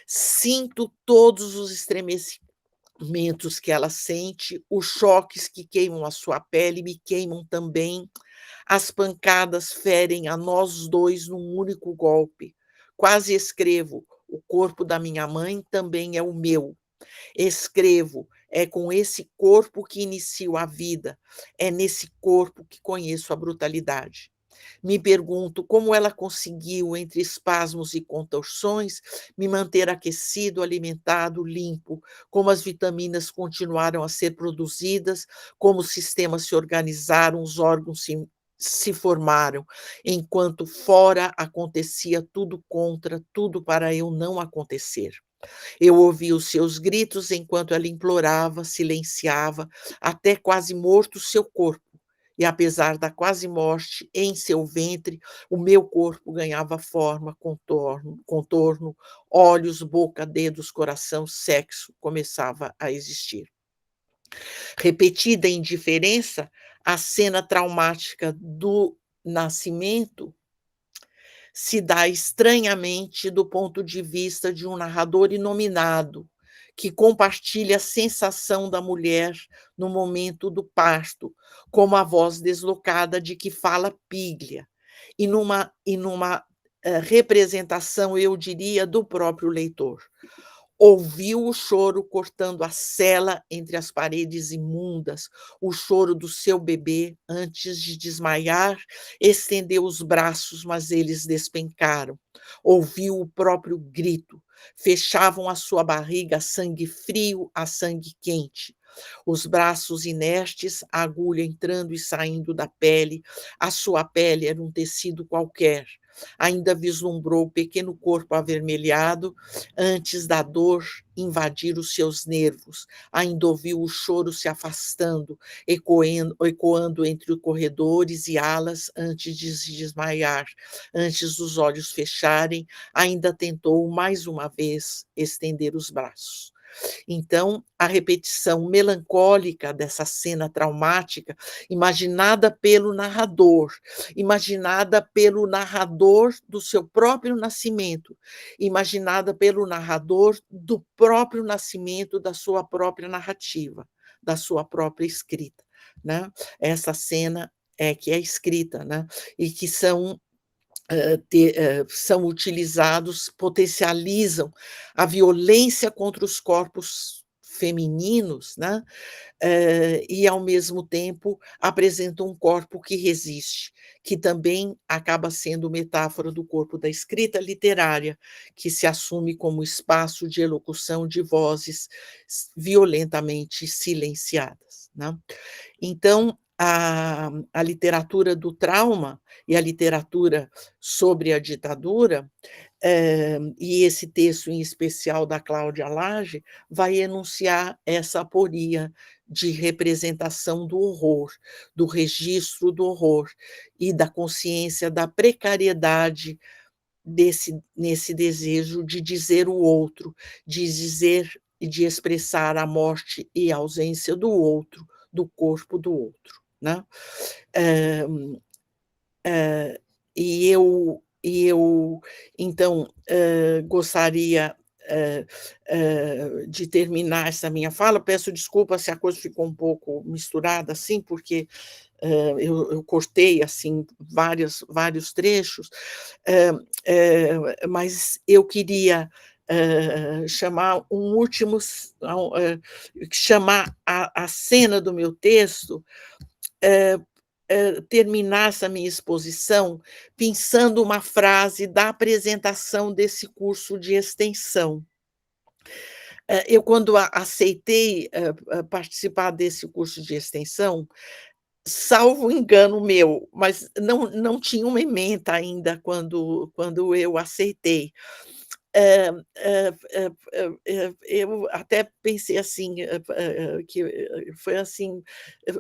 Sinto todos os estremecimentos que ela sente, os choques que queimam a sua pele me queimam também, as pancadas ferem a nós dois num único golpe. Quase escrevo, o corpo da minha mãe também é o meu. Escrevo, é com esse corpo que inicio a vida, é nesse corpo que conheço a brutalidade. Me pergunto como ela conseguiu, entre espasmos e contorções, me manter aquecido, alimentado, limpo, como as vitaminas continuaram a ser produzidas, como os sistemas se organizaram, os órgãos se formaram, enquanto fora acontecia tudo contra, tudo para eu não acontecer. Eu ouvi os seus gritos enquanto ela implorava, silenciava, até quase morto seu corpo. E apesar da quase morte em seu ventre, o meu corpo ganhava forma, contorno, olhos, boca, dedos, coração, sexo começava a existir. Repetida indiferença, a cena traumática do nascimento se dá estranhamente do ponto de vista de um narrador inominado, que compartilha a sensação da mulher no momento do parto, como a voz deslocada de que fala Piglia, e numa representação, eu diria, do próprio leitor. ouviu o choro cortando a cela entre as paredes imundas, o choro do seu bebê. Antes de desmaiar, estendeu os braços, mas eles despencaram. Ouviu o próprio grito. Fechavam a sua barriga, sangue frio a sangue quente. Os braços inertes, a agulha entrando e saindo da pele. A sua pele era um tecido qualquer. Ainda vislumbrou o pequeno corpo avermelhado antes da dor invadir os seus nervos. Ainda ouviu o choro se afastando, ecoando entre corredores e alas antes de se desmaiar. Antes dos olhos fecharem, ainda tentou mais uma vez estender os braços. Então, a repetição melancólica dessa cena traumática, imaginada pelo narrador do seu próprio nascimento, imaginada pelo narrador do próprio nascimento da sua própria narrativa, da sua própria escrita, né? Essa cena é que é escrita, né? E que são utilizados, potencializam a violência contra os corpos femininos, né? E, ao mesmo tempo, apresentam um corpo que resiste, que também acaba sendo metáfora do corpo da escrita literária, que se assume como espaço de elocução de vozes violentamente silenciadas, né? Então, a literatura do trauma e a literatura sobre a ditadura, e esse texto em especial da Cláudia Lage, vai enunciar essa aporia de representação do horror, do registro do horror e da consciência da precariedade nesse desejo de dizer o outro, de dizer e de expressar a morte e a ausência do outro, do corpo do outro, né? Eh, e eu então, gostaria, de terminar essa minha fala. Peço desculpa se a coisa ficou um pouco misturada, assim, porque, eu cortei, assim, vários trechos, mas eu queria, chamar chamar a cena do meu texto, eh terminar essa minha exposição pensando uma frase da apresentação desse curso de extensão. Eu, quando aceitei, participar desse curso de extensão, salvo engano meu, mas não tinha uma ementa ainda quando eu aceitei. Eu até pensei assim, que foi assim,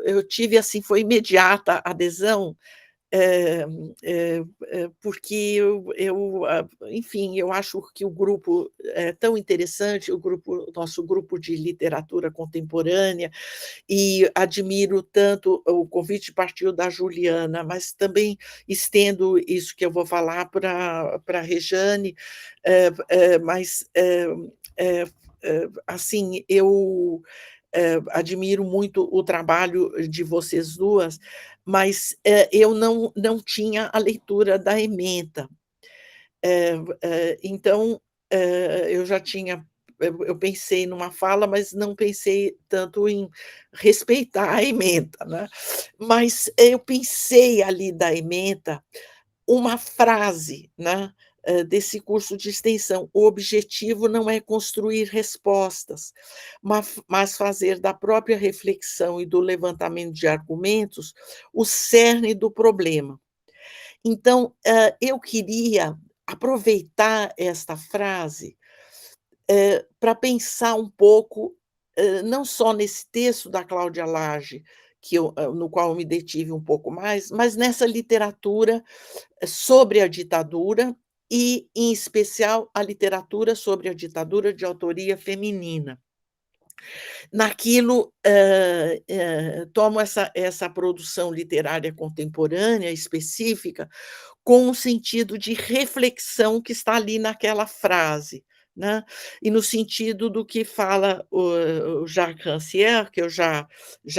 eu tive assim, foi imediata a adesão, porque enfim, eu acho que o grupo é tão interessante, nosso grupo de literatura contemporânea, e admiro tanto. O convite partiu da Juliana, mas também estendo isso que eu vou falar para a Rejane, mas, assim, eu admiro muito o trabalho de vocês duas, mas, eu não tinha a leitura da ementa. Então, eu já tinha eu pensei numa fala, mas não pensei tanto em respeitar a ementa, né. Mas eu pensei ali da ementa uma frase, né, desse curso de extensão: "O objetivo não é construir respostas, mas fazer da própria reflexão e do levantamento de argumentos o cerne do problema". Então, eu queria aproveitar esta frase, para pensar um pouco, não só nesse texto da Cláudia Lage, no qual eu me detive um pouco mais, mas nessa literatura sobre a ditadura e, em especial, a literatura sobre a ditadura de autoria feminina. Naquilo, tomo essa produção literária contemporânea específica com o sentido de reflexão que está ali naquela frase, né, e no sentido do que fala o Jacques Rancière, que eu já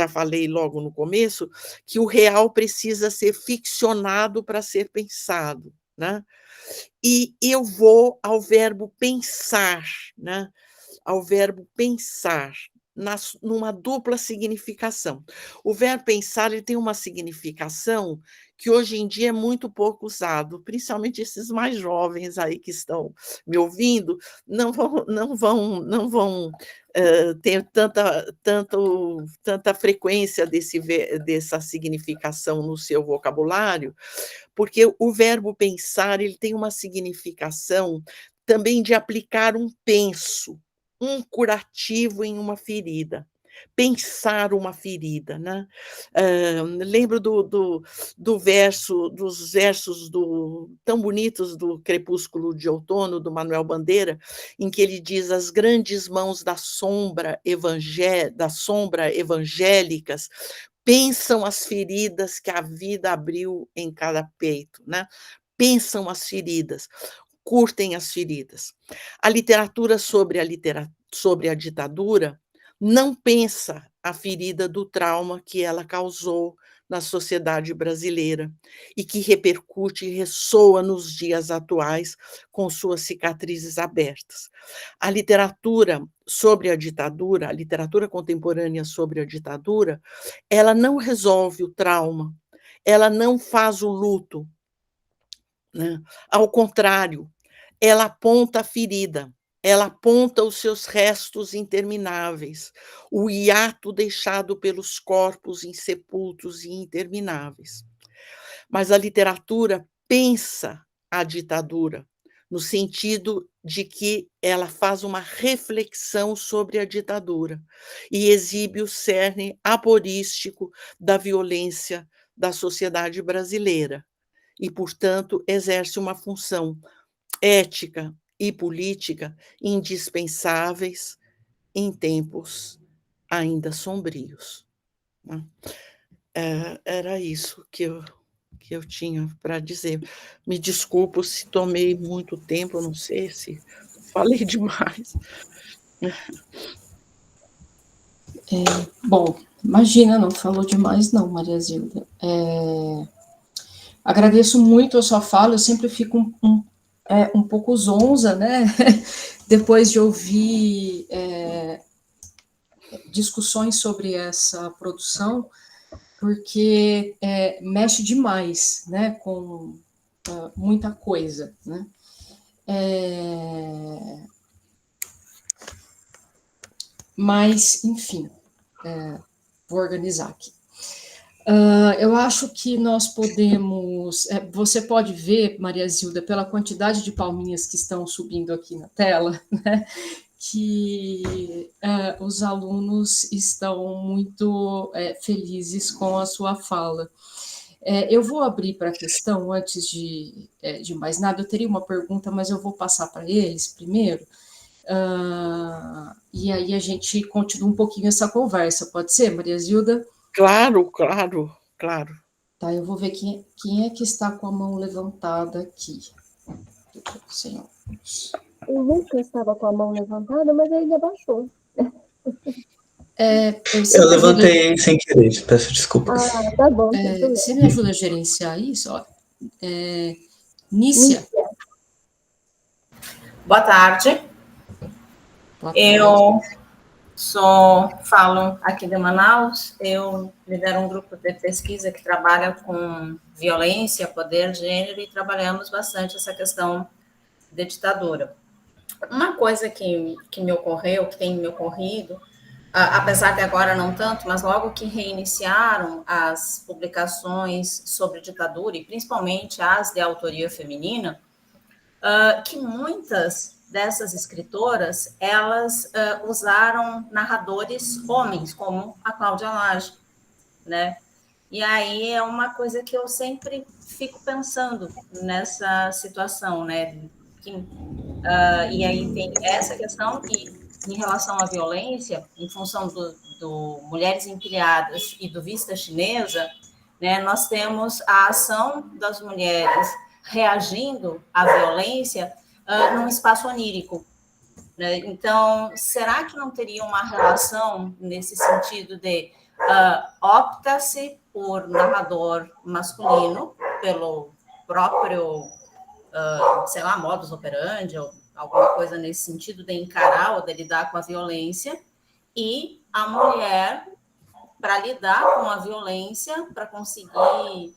falei logo no começo, que o real precisa ser ficcionado para ser pensado, né. E eu vou ao verbo pensar, né. ao verbo pensar, numa dupla significação. O verbo pensar ele tem uma significação que hoje em dia é muito pouco usado, principalmente esses mais jovens aí que estão me ouvindo, não vão ter tanta frequência dessa significação no seu vocabulário, porque o verbo pensar ele tem uma significação também de aplicar um penso, um curativo em uma ferida, pensar uma ferida, né? Lembro dos versos tão bonitos do Crepúsculo de Outono, do Manuel Bandeira, em que ele diz: as grandes mãos da sombra evangélicas pensam as feridas que a vida abriu em cada peito, né? Pensam as feridas, curtem as feridas. A literatura sobre a ditadura não pensa a ferida do trauma que ela causou na sociedade brasileira e que repercute e ressoa nos dias atuais com suas cicatrizes abertas. A literatura sobre a ditadura, a literatura contemporânea sobre a ditadura, ela não resolve o trauma, ela não faz o luto, né? Ao contrário, ela aponta a ferida, ela aponta os seus restos intermináveis, o hiato deixado pelos corpos insepultos e intermináveis. Mas a literatura pensa a ditadura, no sentido de que ela faz uma reflexão sobre a ditadura e exibe o cerne aporístico da violência da sociedade brasileira e, portanto, exerce uma função ética e política indispensáveis em tempos ainda sombrios, né? Era isso que eu tinha para dizer. Me desculpo se tomei muito tempo, não sei se falei demais. Bom, imagina, não falou demais não, Maria Zilda. Agradeço muito a sua fala, eu sempre fico um pouco zonza, né? Depois de ouvir discussões sobre essa produção, porque mexe demais, né, com muita coisa, né? Mas, enfim, vou organizar aqui. Eu acho que nós podemos... você pode ver, Maria Zilda, pela quantidade de palminhas que estão subindo aqui na tela, né, que os alunos estão muito felizes com a sua fala. Eu vou abrir para a questão, antes de mais nada, eu teria uma pergunta, mas eu vou passar para eles primeiro, e aí a gente continua um pouquinho essa conversa, pode ser, Maria Zilda? Claro, claro, claro. Tá, eu vou ver quem é que está com a mão levantada aqui. Senhor. O Lucas estava com a mão levantada, mas ele abaixou. Eu levantei sem querer, peço desculpas. Tá bom. Você me ajuda a gerenciar isso? Nícia. Boa tarde. Boa tarde. Eu falo aqui de Manaus, eu lidero um grupo de pesquisa que trabalha com violência, poder, gênero, e trabalhamos bastante essa questão de ditadura. Uma coisa que me ocorreu, que tem me ocorrido, apesar de agora não tanto, mas logo que reiniciaram as publicações sobre ditadura, e principalmente as de autoria feminina, que muitas dessas escritoras, elas usaram narradores homens, como a Cláudia Lage, né? E aí é uma coisa que eu sempre fico pensando nessa situação, né? E aí tem essa questão, e em relação à violência, em função do Mulheres Empilhadas e do Vista Chinesa, né, nós temos a ação das mulheres reagindo à violência num espaço onírico, né? Então, será que não teria uma relação nesse sentido de opta-se por narrador masculino, pelo próprio sei lá, modus operandi, ou alguma coisa nesse sentido de encarar ou de lidar com a violência, e a mulher, para lidar com a violência, para conseguir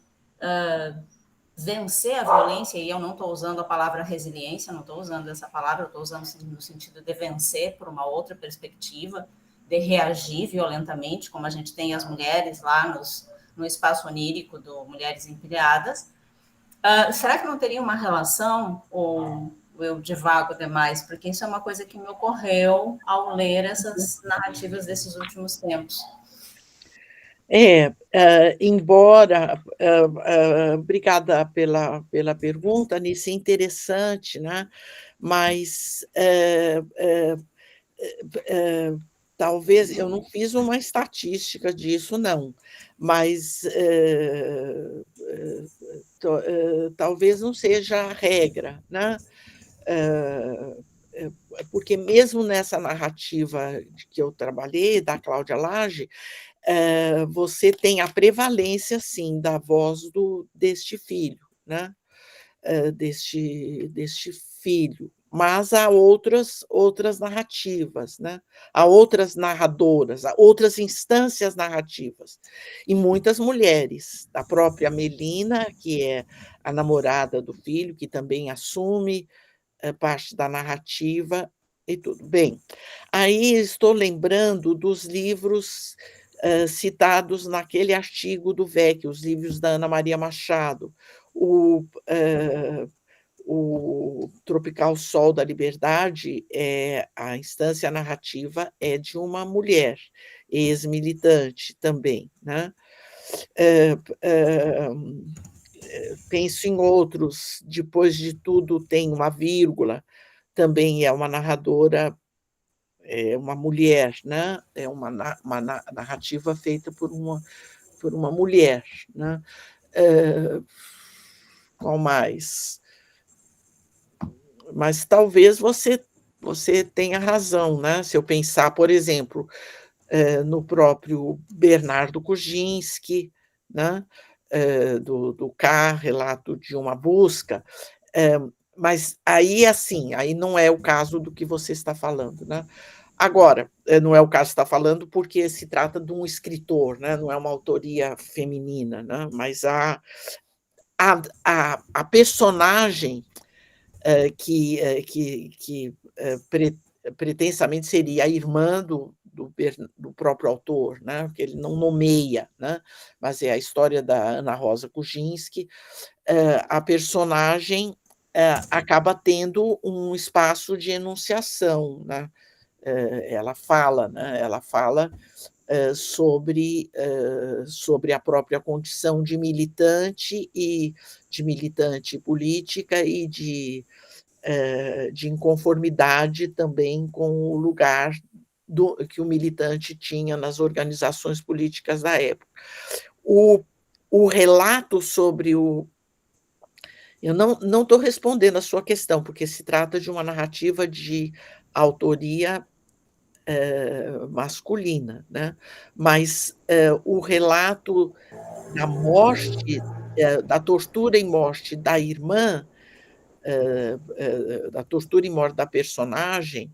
vencer a violência, e eu não estou usando a palavra resiliência, não estou usando essa palavra, eu estou usando no sentido de vencer por uma outra perspectiva, de reagir violentamente, como a gente tem as mulheres lá no espaço onírico do Mulheres Empilhadas. Será que não teria uma relação, ou eu divago demais? Porque isso é uma coisa que me ocorreu ao ler essas narrativas desses últimos tempos. Embora, obrigada pela pergunta, Nisso, é interessante, né? Mas talvez eu não fiz uma estatística disso, não, mas talvez não seja a regra, né? Porque mesmo nessa narrativa que eu trabalhei, da Cláudia Lage, você tem a prevalência, sim, da voz deste filho, né? Deste filho, mas há outras narrativas, né? Há outras narradoras, há outras instâncias narrativas, e muitas mulheres, da própria Melina, que é a namorada do filho, que também assume parte da narrativa e tudo. Bem, aí estou lembrando dos livros citados naquele artigo do VEC, os livros da Ana Maria Machado, o Tropical Sol da Liberdade, a instância narrativa é de uma mulher, ex-militante também, né? Penso em outros, Depois de Tudo Tem uma Vírgula, também é uma narradora, é uma mulher, né? É uma narrativa feita por uma mulher, né? Qual mais? Mas talvez você tenha razão, né? Se eu pensar, por exemplo, no próprio Bernardo Kuczynski, né? Do K, Relato de uma Busca, mas aí, assim, aí não é o caso do que você está falando, né? Agora, não é o caso que está falando porque se trata de um escritor, né? Não é uma autoria feminina, né? Mas a personagem que pretensamente seria a irmã do próprio autor, né? Que ele não nomeia, né? Mas é a história da Ana Rosa Kuczynski. A personagem acaba tendo um espaço de enunciação, né? Ela fala, né? Ela fala sobre a própria condição de militante política e de inconformidade também com o lugar que o militante tinha nas organizações políticas da época. O relato sobre o... Eu não estou respondendo a sua questão, porque se trata de uma narrativa de autoria masculina, né? Mas o relato da morte, da tortura e morte da irmã, da tortura e morte da personagem,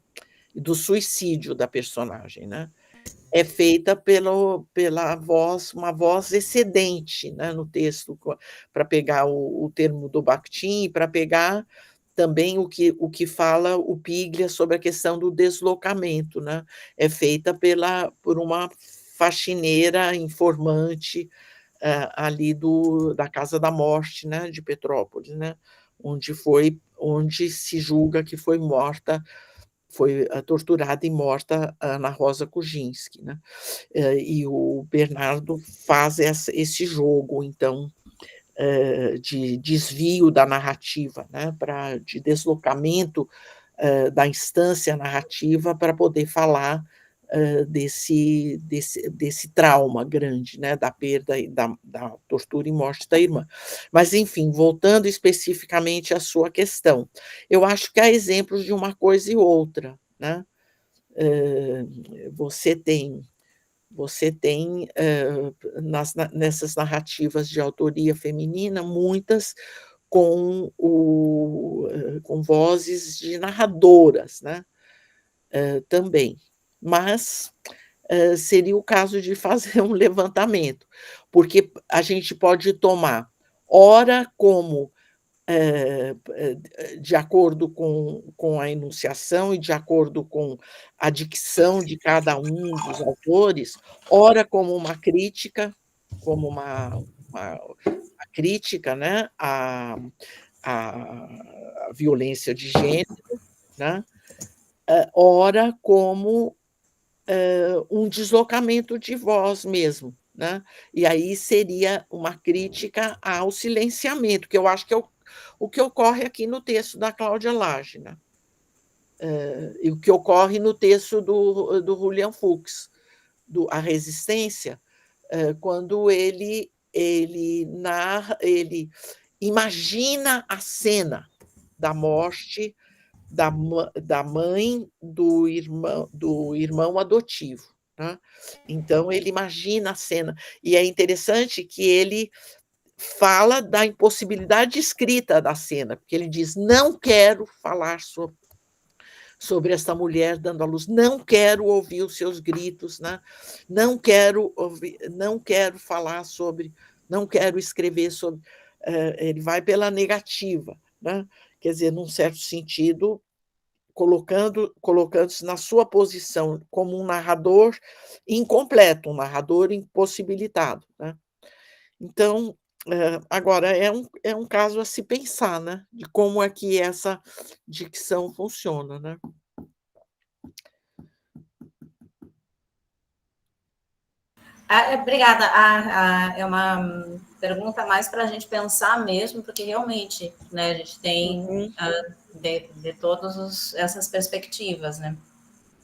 do suicídio da personagem, né? É feita pela voz, uma voz excedente, né, no texto, para pegar o termo do Bakhtin, e para pegar também o que fala o Piglia sobre a questão do deslocamento, né? É feita por uma faxineira informante ali da Casa da Morte, né, de Petrópolis, né? Onde se julga que foi torturada e morta Ana Rosa Kuczynski, né? E o Bernardo faz esse jogo, então, de desvio da narrativa, né? De deslocamento da instância narrativa para poder falar desse trauma grande, né? Da perda e da tortura e morte da irmã. Mas, enfim, voltando especificamente à sua questão, eu acho que há exemplos de uma coisa e outra, né? Você tem nessas narrativas de autoria feminina muitas com vozes de narradoras, né? Também. Mas seria o caso de fazer um levantamento, porque a gente pode tomar, ora como de acordo com a enunciação e de acordo com a dicção de cada um dos autores, ora como uma crítica, como uma crítica, né, à violência de gênero, né, ora como um deslocamento de voz mesmo, né? E aí seria uma crítica ao silenciamento, que eu acho que é o que ocorre aqui no texto da Cláudia Lage, né? E o que ocorre no texto do Julian Fuchs, A Resistência, quando ele narra, ele imagina a cena da morte da mãe do irmão adotivo, né? Então ele imagina a cena, e é interessante que ele fala da impossibilidade escrita da cena, porque ele diz: não quero falar sobre esta mulher dando à luz, não quero ouvir os seus gritos, né? Não quero falar sobre, não quero escrever sobre. Ele vai pela negativa, né? Quer dizer, num certo sentido, colocando-se na sua posição como um narrador incompleto, um narrador impossibilitado, né? Então, agora, é um caso a se pensar, né, de como é que essa dicção funciona, né? Obrigada. É uma pergunta mais para a gente pensar mesmo, porque realmente, né, a gente tem de todas essas perspectivas, né?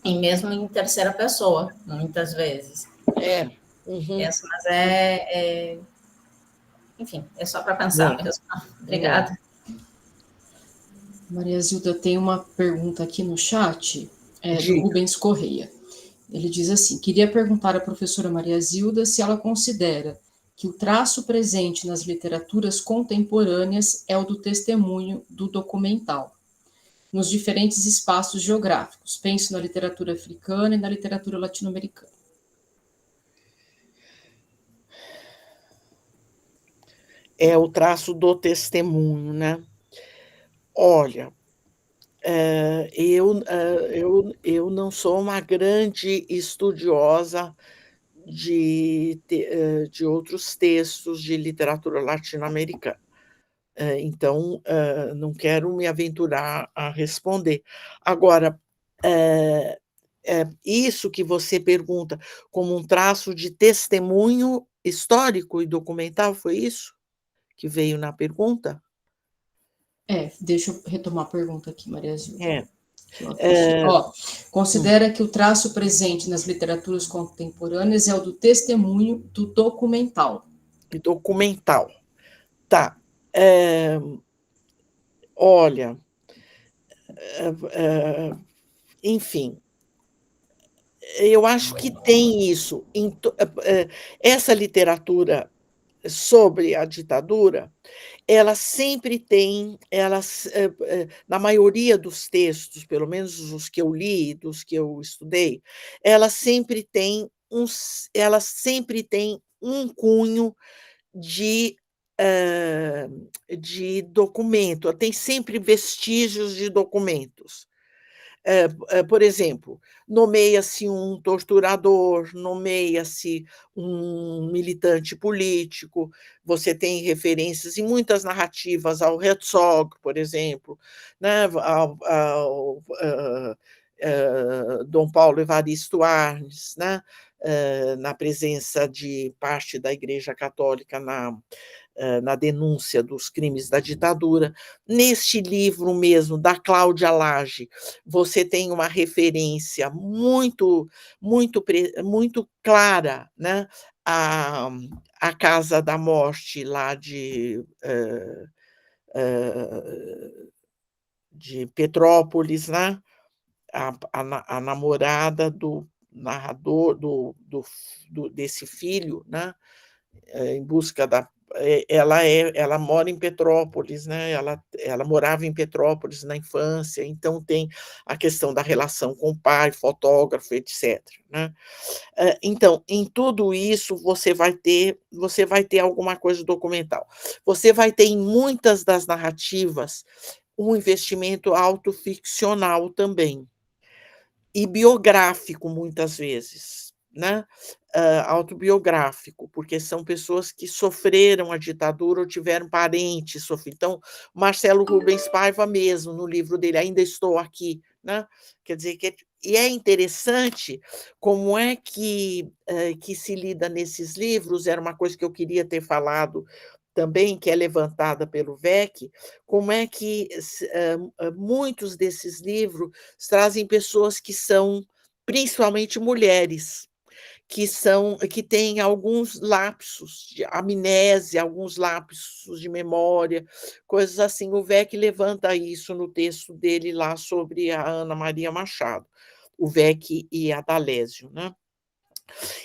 E mesmo em terceira pessoa, muitas vezes. Mas enfim, é só para pensar mesmo. Obrigada. Maria Zilda, tem uma pergunta aqui no chat, do Rubens Correia. Ele diz assim: queria perguntar à professora Maria Zilda se ela considera que o traço presente nas literaturas contemporâneas é o do testemunho do documental, nos diferentes espaços geográficos. Penso na literatura africana e na literatura latino-americana. É o traço do testemunho, né? Olha, eu não sou uma grande estudiosa de outros textos de literatura latino-americana. Então, não quero me aventurar a responder. Agora, isso que você pergunta como um traço de testemunho histórico e documental, foi isso que veio na pergunta? Deixa eu retomar a pergunta aqui, Maria Zilda. Considera que o traço presente nas literaturas contemporâneas é o do testemunho do documental. Documental. Tá. Olha, enfim, eu acho que tem isso. Essa literatura sobre a ditadura, ela sempre tem, na maioria dos textos, pelo menos os que eu li, dos que eu estudei, ela sempre tem um cunho de documento, tem sempre vestígios de documentos. Por exemplo, nomeia-se um torturador, nomeia-se um militante político, você tem referências em muitas narrativas ao Herzog, por exemplo, né, ao Dom Paulo Evaristo Arnes, né, na presença de parte da Igreja Católica na denúncia dos crimes da ditadura. Neste livro mesmo, da Cláudia Lage, você tem uma referência muito clara, né, à Casa da Morte, lá de Petrópolis, né? A namorada do narrador, desse filho, né? Em busca ela mora em Petrópolis, né? Ela morava em Petrópolis na infância, então tem a questão da relação com o pai, fotógrafo, etc., né? Então, em tudo isso, você vai ter alguma coisa documental. Você vai ter, em muitas das narrativas, um investimento autoficcional também, e biográfico, muitas vezes, né? Autobiográfico, porque são pessoas que sofreram a ditadura ou tiveram parentes sofrer. Então, Marcelo Rubens Paiva mesmo, no livro dele, Ainda Estou Aqui, né? Quer dizer, e é interessante como é que se lida nesses livros, era uma coisa que eu queria ter falado também, que é levantada pelo VEC, como é que muitos desses livros trazem pessoas que são principalmente mulheres, que têm alguns lapsos de amnésia, alguns lapsos de memória, coisas assim. O VEC levanta isso no texto dele lá sobre a Ana Maria Machado, o VEC e a Dalésio, né?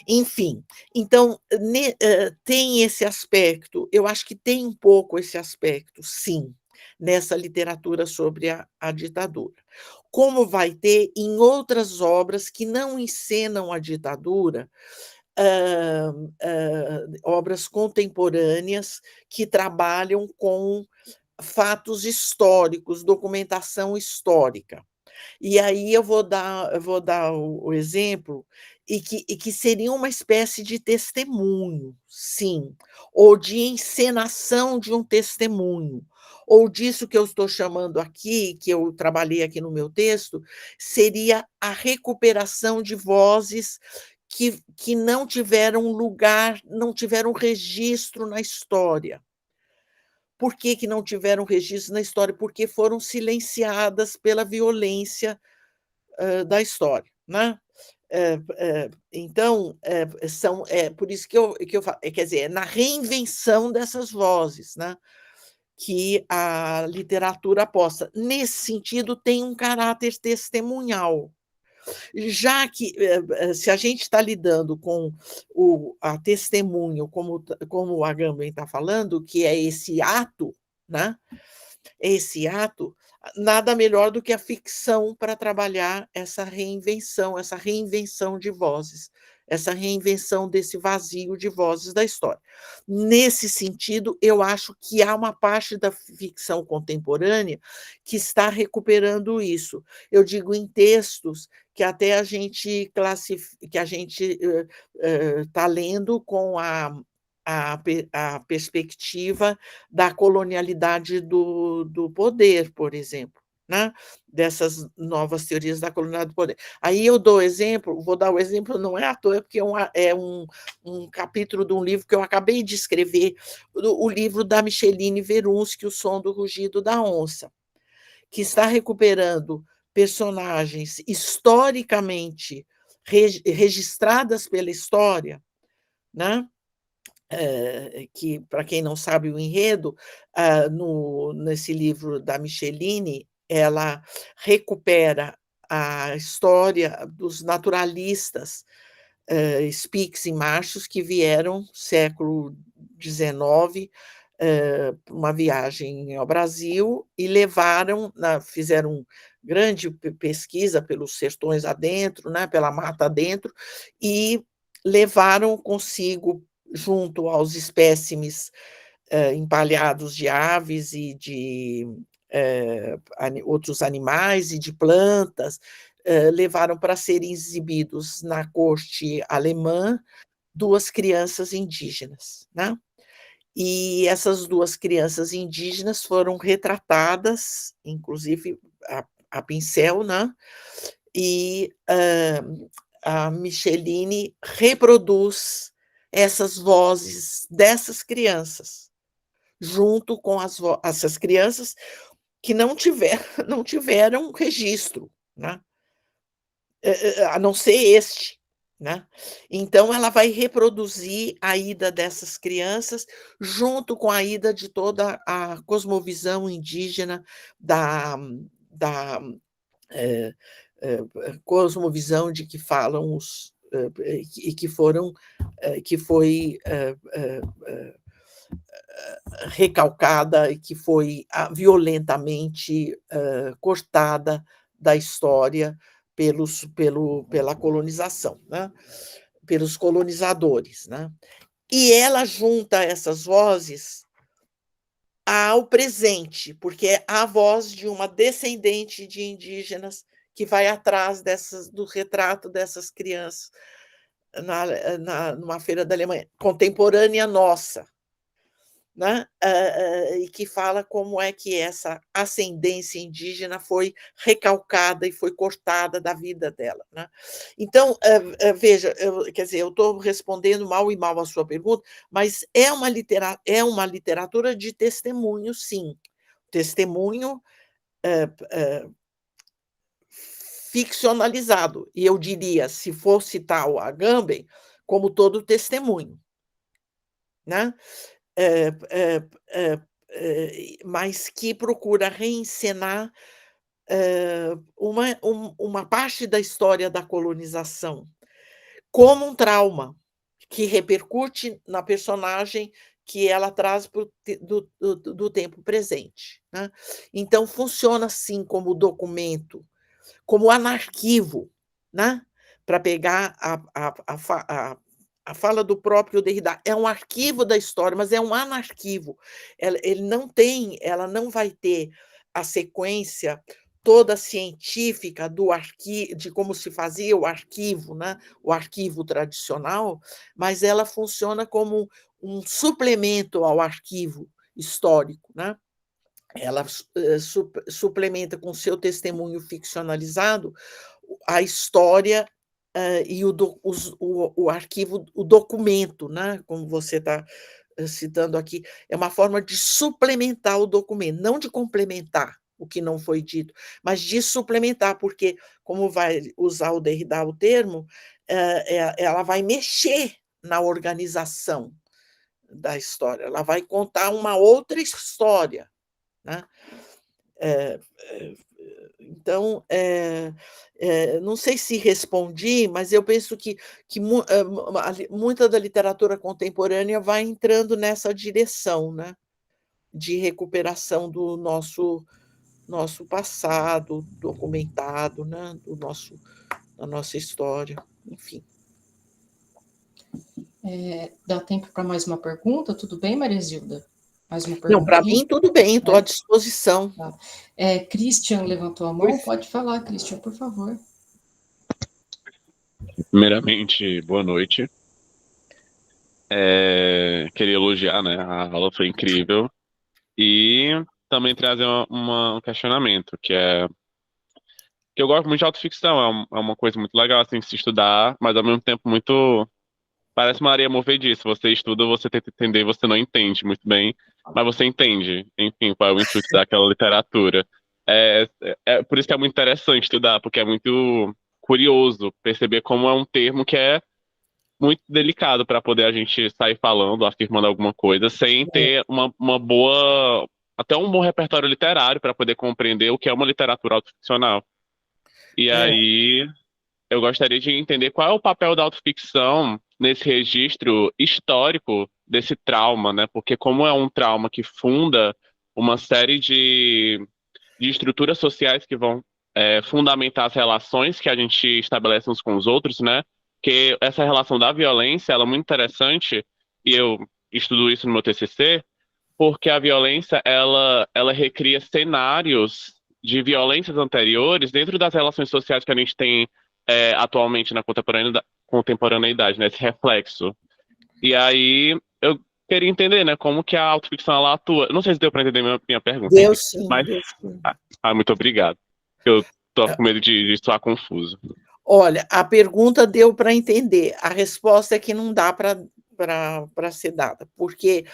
Enfim, então, tem esse aspecto, eu acho que tem um pouco esse aspecto, sim, nessa literatura sobre a ditadura. Como vai ter em outras obras que não encenam a ditadura, obras contemporâneas que trabalham com fatos históricos, documentação histórica. E aí eu vou dar o exemplo, e que seria uma espécie de testemunho, sim, ou de encenação de um testemunho, ou disso que eu estou chamando aqui, que eu trabalhei aqui no meu texto, seria a recuperação de vozes que não tiveram lugar, não tiveram registro na história. Por que não tiveram registro na história? Porque foram silenciadas pela violência da história, né? Então, por isso que eu falo, quer dizer, é na reinvenção dessas vozes, né, que a literatura aposta. Nesse sentido, tem um caráter testemunhal, já que, se a gente está lidando com a testemunho, como o Agamben está falando, que é esse ato, né? Esse ato, nada melhor do que a ficção para trabalhar essa reinvenção de vozes, essa reinvenção desse vazio de vozes da história. Nesse sentido, eu acho que há uma parte da ficção contemporânea que está recuperando isso. Eu digo em textos que até a gente está lendo com a perspectiva da colonialidade do poder, por exemplo, né? Dessas novas teorias da colonialidade do poder. Aí eu vou dar o exemplo, não é à toa, porque é um capítulo de um livro que eu acabei de escrever, o livro da Micheline Verunski, O Som do Rugido da Onça, que está recuperando personagens historicamente registradas pela história, né? Que, para quem não sabe o enredo, nesse livro da Micheline, ela recupera a história dos naturalistas Spix e Martius, que vieram século XIX, uma viagem ao Brasil, e fizeram grande pesquisa pelos sertões adentro, né, pela mata adentro, e levaram consigo, junto aos espécimes empalhados de aves e de outros animais e de plantas, levaram para serem exibidos na corte alemã 2 crianças indígenas, né? E essas 2 crianças indígenas foram retratadas, inclusive a pincel, né? E a Micheline reproduz essas vozes dessas crianças, junto com essas crianças que não tiveram registro, né? A não ser este, né? Então, ela vai reproduzir a ida dessas crianças junto com a ida de toda a cosmovisão indígena da cosmovisão de que falam e que foi recalcada e que foi violentamente cortada da história pela colonização, né? Pelos colonizadores, né? E ela junta essas vozes ao presente, porque é a voz de uma descendente de indígenas que vai atrás do retrato dessas crianças numa feira da Alemanha, contemporânea nossa, né? E que fala como é que essa ascendência indígena foi recalcada e foi cortada da vida dela, né? Então, veja, quer dizer, eu estou respondendo mal e mal a sua pergunta, mas é uma literatura de testemunho, sim. Testemunho ficcionalizado. E eu diria, se for citar o Agamben, como todo testemunho, né? Mas que procura reencenar uma parte da história da colonização como um trauma que repercute na personagem que ela traz do tempo presente, né? Então, funciona assim como documento, como anarquivo, né? Para pegar a fala do próprio Derrida, é um arquivo da história, mas é um anarquivo. Ela não vai ter a sequência toda científica de como se fazia o arquivo, né? O arquivo tradicional, mas ela funciona como um suplemento ao arquivo histórico, né? Ela suplementa com seu testemunho ficcionalizado a história e o arquivo, o documento, né? Como você está citando aqui, é uma forma de suplementar o documento, não de complementar o que não foi dito, mas de suplementar, porque, como vai usar o Derrida o termo, ela vai mexer na organização da história, ela vai contar uma outra história, né? Então, não sei se respondi, mas eu penso que muita da literatura contemporânea vai entrando nessa direção, né? De recuperação do nosso passado documentado, né? Da nossa história, enfim. Dá tempo para mais uma pergunta? Tudo bem, Maria Zilda? Mais uma Não, para perguntinha? mim tudo bem, estou à disposição. Tá. Christian levantou a mão, pode falar, Christian, por favor. Primeiramente, boa noite. Queria elogiar, né? A aula foi incrível. E também trazer um questionamento, que é que eu gosto muito de autoficção, é uma coisa muito legal assim, de se estudar, mas ao mesmo tempo muito. Parece uma areia movediça. Você estuda, você tenta entender, você não entende muito bem, mas você entende, enfim, qual é o intuito daquela literatura. Por isso que é muito interessante estudar, porque é muito curioso perceber como é um termo que é muito delicado para poder a gente sair falando, afirmando alguma coisa, sem ter uma boa, até um bom repertório literário para poder compreender o que é uma literatura autoficcional. E aí eu gostaria de entender qual é o papel da autoficção nesse registro histórico desse trauma, né? Porque como é um trauma que funda uma série de estruturas sociais que vão fundamentar as relações que a gente estabelece uns com os outros, né? Que essa relação da violência, ela é muito interessante, e eu estudo isso no meu TCC, porque a violência, ela recria cenários de violências anteriores dentro das relações sociais que a gente tem atualmente na contemporaneidade, né? Esse reflexo. E aí, eu queria entender, né, como que a autoficção ela atua. Não sei se deu para entender minha pergunta, Deu enfim, sim, mas deu sim. muito obrigado. Eu tô com medo de soar confuso. Olha, a pergunta deu para entender, a resposta é que não dá para ser dada, porque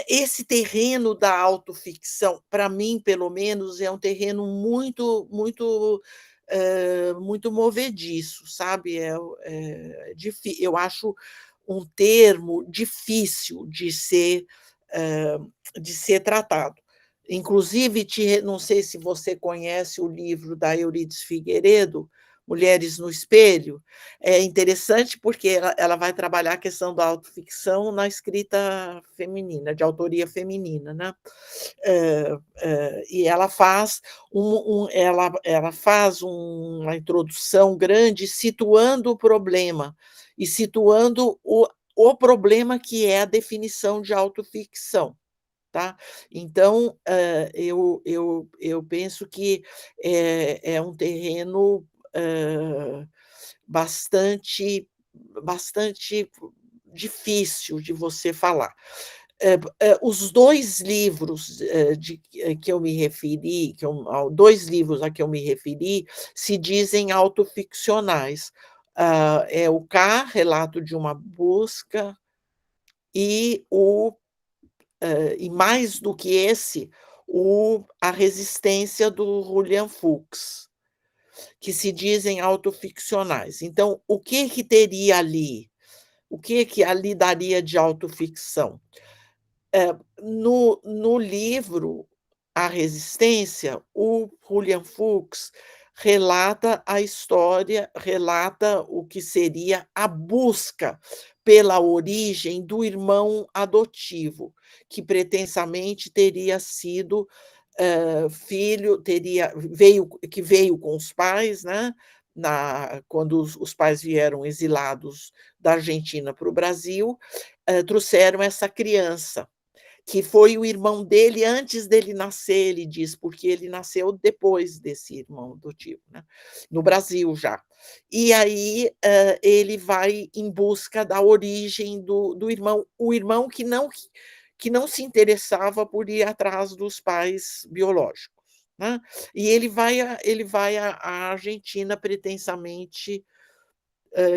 esse terreno da autoficção, para mim, pelo menos, é um terreno muito, muito, muito movediço, sabe? Eu acho um termo difícil de ser tratado. Inclusive, não sei se você conhece o livro da Euridice Figueiredo, Mulheres no Espelho, é interessante porque ela vai trabalhar a questão da autoficção na escrita feminina, de autoria feminina, né? E ela faz ela faz uma introdução grande situando o problema e situando o problema que é a definição de autoficção. Tá? Então, eu penso que é um terreno bastante difícil de você falar. Os 2 livros que eu me referi, 2 livros a que eu me referi, se dizem autoficcionais. É o K, Relato de uma Busca, e e mais do que esse, A Resistência, do Julian Fuchs, que se dizem autoficcionais. Então, o que teria ali? O que ali daria de autoficção? No livro A Resistência, o Julian Fuchs relata a história, relata o que seria a busca pela origem do irmão adotivo, que pretensamente teria sido filho, que veio com os pais, né? Quando os pais vieram exilados da Argentina para o Brasil, trouxeram essa criança, que foi o irmão dele antes dele nascer, ele diz, porque ele nasceu depois desse irmão adotivo, né? No Brasil já. E aí ele vai em busca da origem do irmão, o irmão que não se interessava por ir atrás dos pais biológicos, né? E ele vai à Argentina pretensamente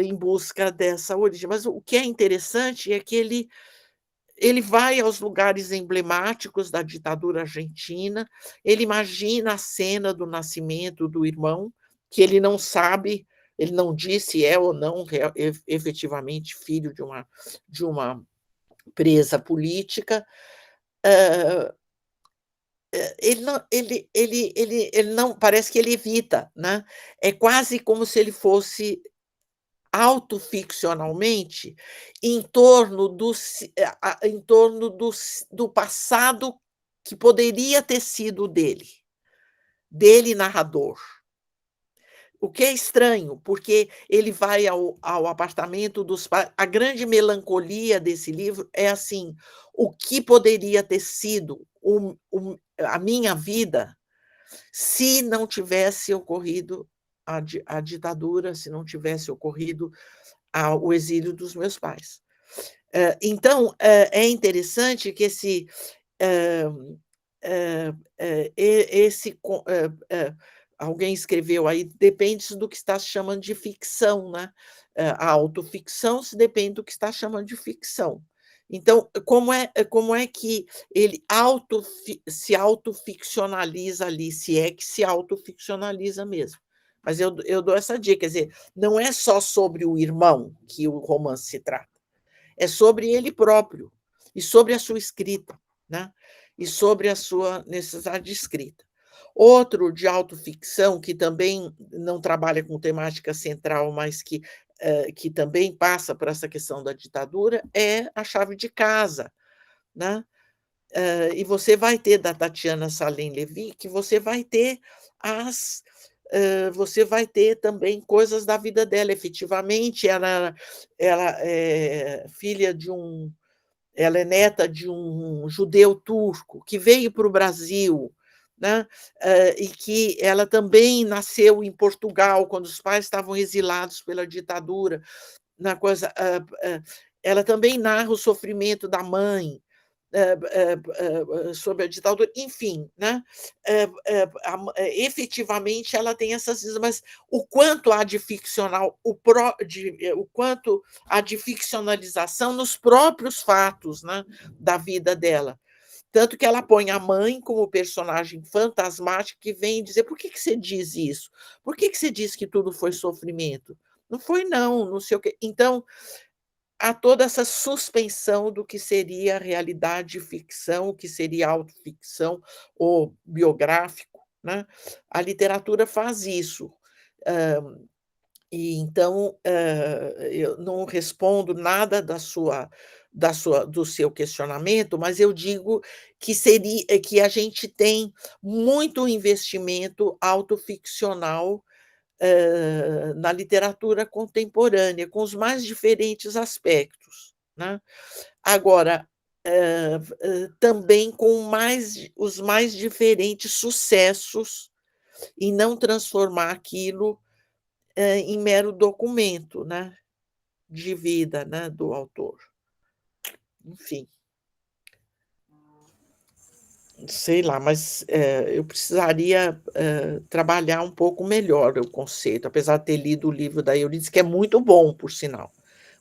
em busca dessa origem. Mas o que é interessante é que ele vai aos lugares emblemáticos da ditadura argentina, ele imagina a cena do nascimento do irmão, que ele não sabe, ele não diz se é ou não efetivamente filho de uma presa política. Ele não, parece que ele evita, né? É quase como se ele fosse autoficcionalmente em torno do passado que poderia ter sido dele narrador. O que é estranho, porque ele vai ao apartamento dos pais. A grande melancolia desse livro é assim: o que poderia ter sido a minha vida se não tivesse ocorrido a ditadura, se não tivesse ocorrido o exílio dos meus pais. Então, é interessante que alguém escreveu aí, depende do que está chamando de ficção, né? A autoficção se depende do que está chamando de ficção. Então, como é que ele se autoficcionaliza ali, se é que se autoficcionaliza mesmo? Mas eu dou essa dica, quer dizer, não é só sobre o irmão que o romance se trata, é sobre ele próprio, e sobre a sua escrita, né? E sobre a sua necessidade de escrita. Outro de autoficção, que também não trabalha com temática central, mas que também passa por essa questão da ditadura, é A Chave de Casa, né? E você vai ter, da Tatiana Salem Levy, que você vai ter também coisas da vida dela. Efetivamente, ela é filha ela é neta de um judeu turco que veio para o Brasil, né? E que ela também nasceu em Portugal, quando os pais estavam exilados pela ditadura. Ela também narra o sofrimento da mãe sobre a ditadura, enfim, né? Efetivamente ela tem essas, mas o quanto há de ficcional, o quanto há de ficcionalização nos próprios fatos, né, da vida dela. Tanto que ela põe a mãe como personagem fantasmático que vem dizer: por que você diz isso? Por que você diz que tudo foi sofrimento? Não foi, não sei o quê. Então, há toda essa suspensão do que seria realidade e ficção, o que seria autoficção ou biográfico, né? A literatura faz isso. E então, eu não respondo nada do seu questionamento, mas eu digo que a gente tem muito investimento autoficcional, na literatura contemporânea, com os mais diferentes aspectos, né. Agora, também com os mais diferentes sucessos, e não transformar aquilo, em mero documento, né, de vida, né, do autor. Enfim, sei lá, mas, eu precisaria, trabalhar um pouco melhor o conceito, apesar de ter lido o livro da Eurídice, que é muito bom, por sinal,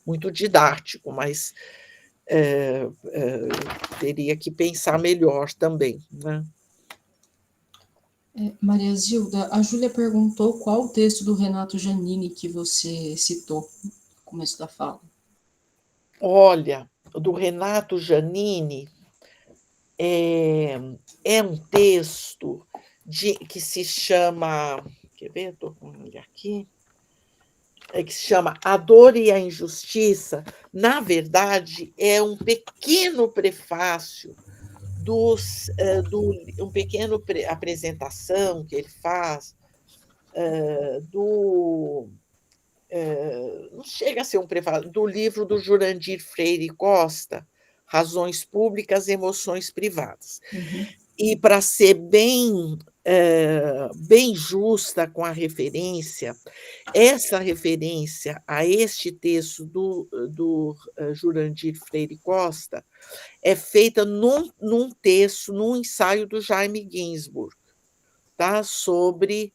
muito didático, mas, teria que pensar melhor também, né. Maria Zilda, a Júlia perguntou qual o texto do Renato Giannini que você citou no começo da fala. Olha, do Renato Giannini, é um texto que se chama, quer ver? Estou com ele aqui. Que se chama A Dor e a Injustiça. Na verdade, é um pequeno prefácio um pequeno apresentação que ele faz, do não chega a ser um prefácio, do livro do Jurandir Freire Costa, Razões Públicas, Emoções Privadas. Uhum. E para ser bem justa com a referência, essa referência a este texto do Jurandir Freire Costa é feita num texto, num ensaio do Jaime Ginsburg, tá? Sobre,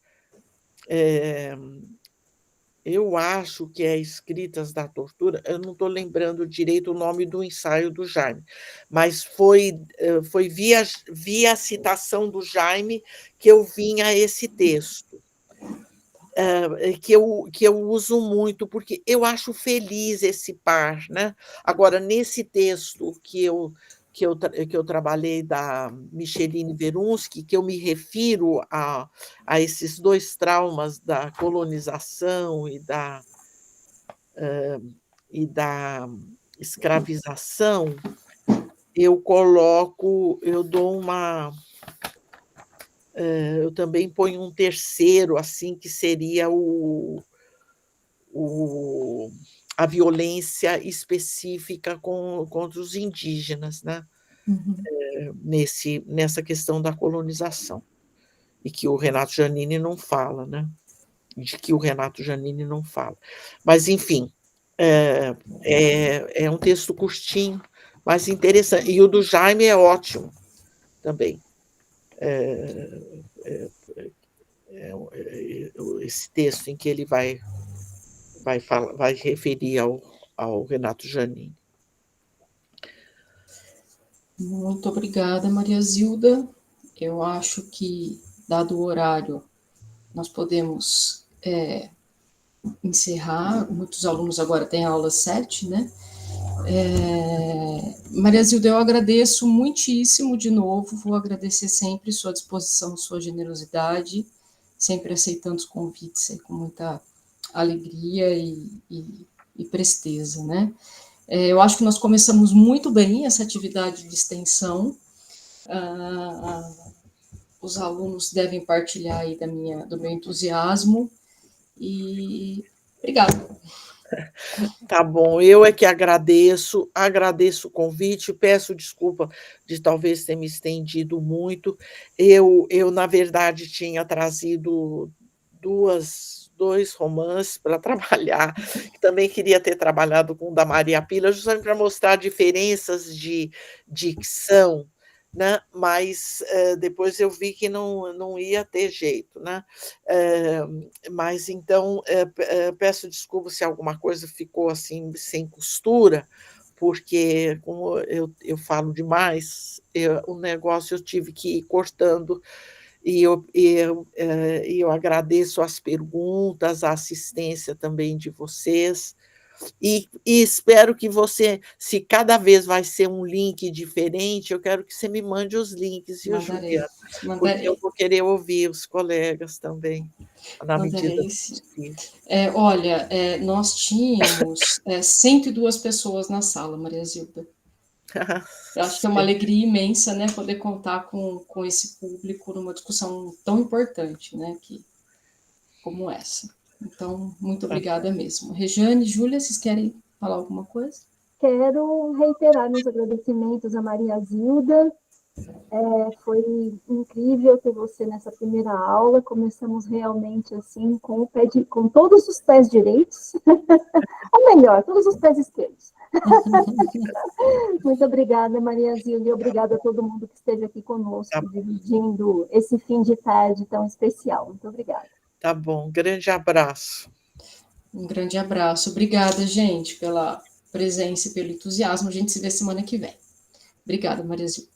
eu acho que é Escritas da Tortura, eu não estou lembrando direito o nome do ensaio do Jaime, mas foi via a citação do Jaime que eu vim a esse texto, que eu uso muito, porque eu acho feliz esse par, né. Agora, nesse texto que eu trabalhei da Micheline Verunsky, que eu me refiro a esses 2 traumas da colonização e da escravização, eu dou eu também ponho um terceiro, assim, que seria a violência específica contra os indígenas, né, Uhum. nessa questão da colonização, e que o Renato Giannini não fala, né, de que o Renato Giannini não fala. Mas, enfim, é um texto curtinho, mas interessante, e o do Jaime é ótimo também. Esse texto em que ele vai referir ao Renato Giannini. Muito obrigada, Maria Zilda. Eu acho que, dado o horário, nós podemos encerrar. Muitos alunos agora têm aula 7, né? Maria Zilda, eu agradeço muitíssimo de novo, vou agradecer sempre sua disposição, sua generosidade, sempre aceitando os convites aí, com muita alegria e presteza, né? Eu acho que nós começamos muito bem essa atividade de extensão. Os alunos devem partilhar aí do meu entusiasmo. E obrigada. Tá bom, eu é que agradeço o convite, peço desculpa de talvez ter me estendido muito. Na verdade, tinha trazido 2 romances para trabalhar, também queria ter trabalhado com o da Maria Pila, justamente para mostrar diferenças de dicção, né, mas, depois eu vi que não ia ter jeito, né. Mas então, peço desculpa se alguma coisa ficou, assim, sem costura, porque como eu falo demais, o negócio eu tive que ir cortando, e eu agradeço as perguntas, a assistência também de vocês, E espero que você, se cada vez vai ser um link diferente, eu quero que você me mande os links, viu, Mandarei, Juliana? Porque eu mandarei, vou querer ouvir os colegas também, na medida mandarei do sim. possível. Olha, nós tínhamos 102 pessoas na sala, Maria Zilda. Eu acho que é uma alegria imensa, né, poder contar com esse público numa discussão tão importante, né, como essa. Então, muito obrigada mesmo. Regiane, Júlia, vocês querem falar alguma coisa? Quero reiterar meus agradecimentos a Maria Zilda. Foi incrível ter você nessa primeira aula. Começamos realmente assim com todos os pés direitos, ou melhor, todos os pés esquerdos. Muito obrigada, Maria Zilda, e obrigada a todo mundo que esteve aqui conosco, dividindo esse fim de tarde tão especial. Muito obrigada. Tá bom, grande abraço. Um grande abraço. Obrigada, gente, pela presença e pelo entusiasmo. A gente se vê semana que vem. Obrigada, Maria Zilda.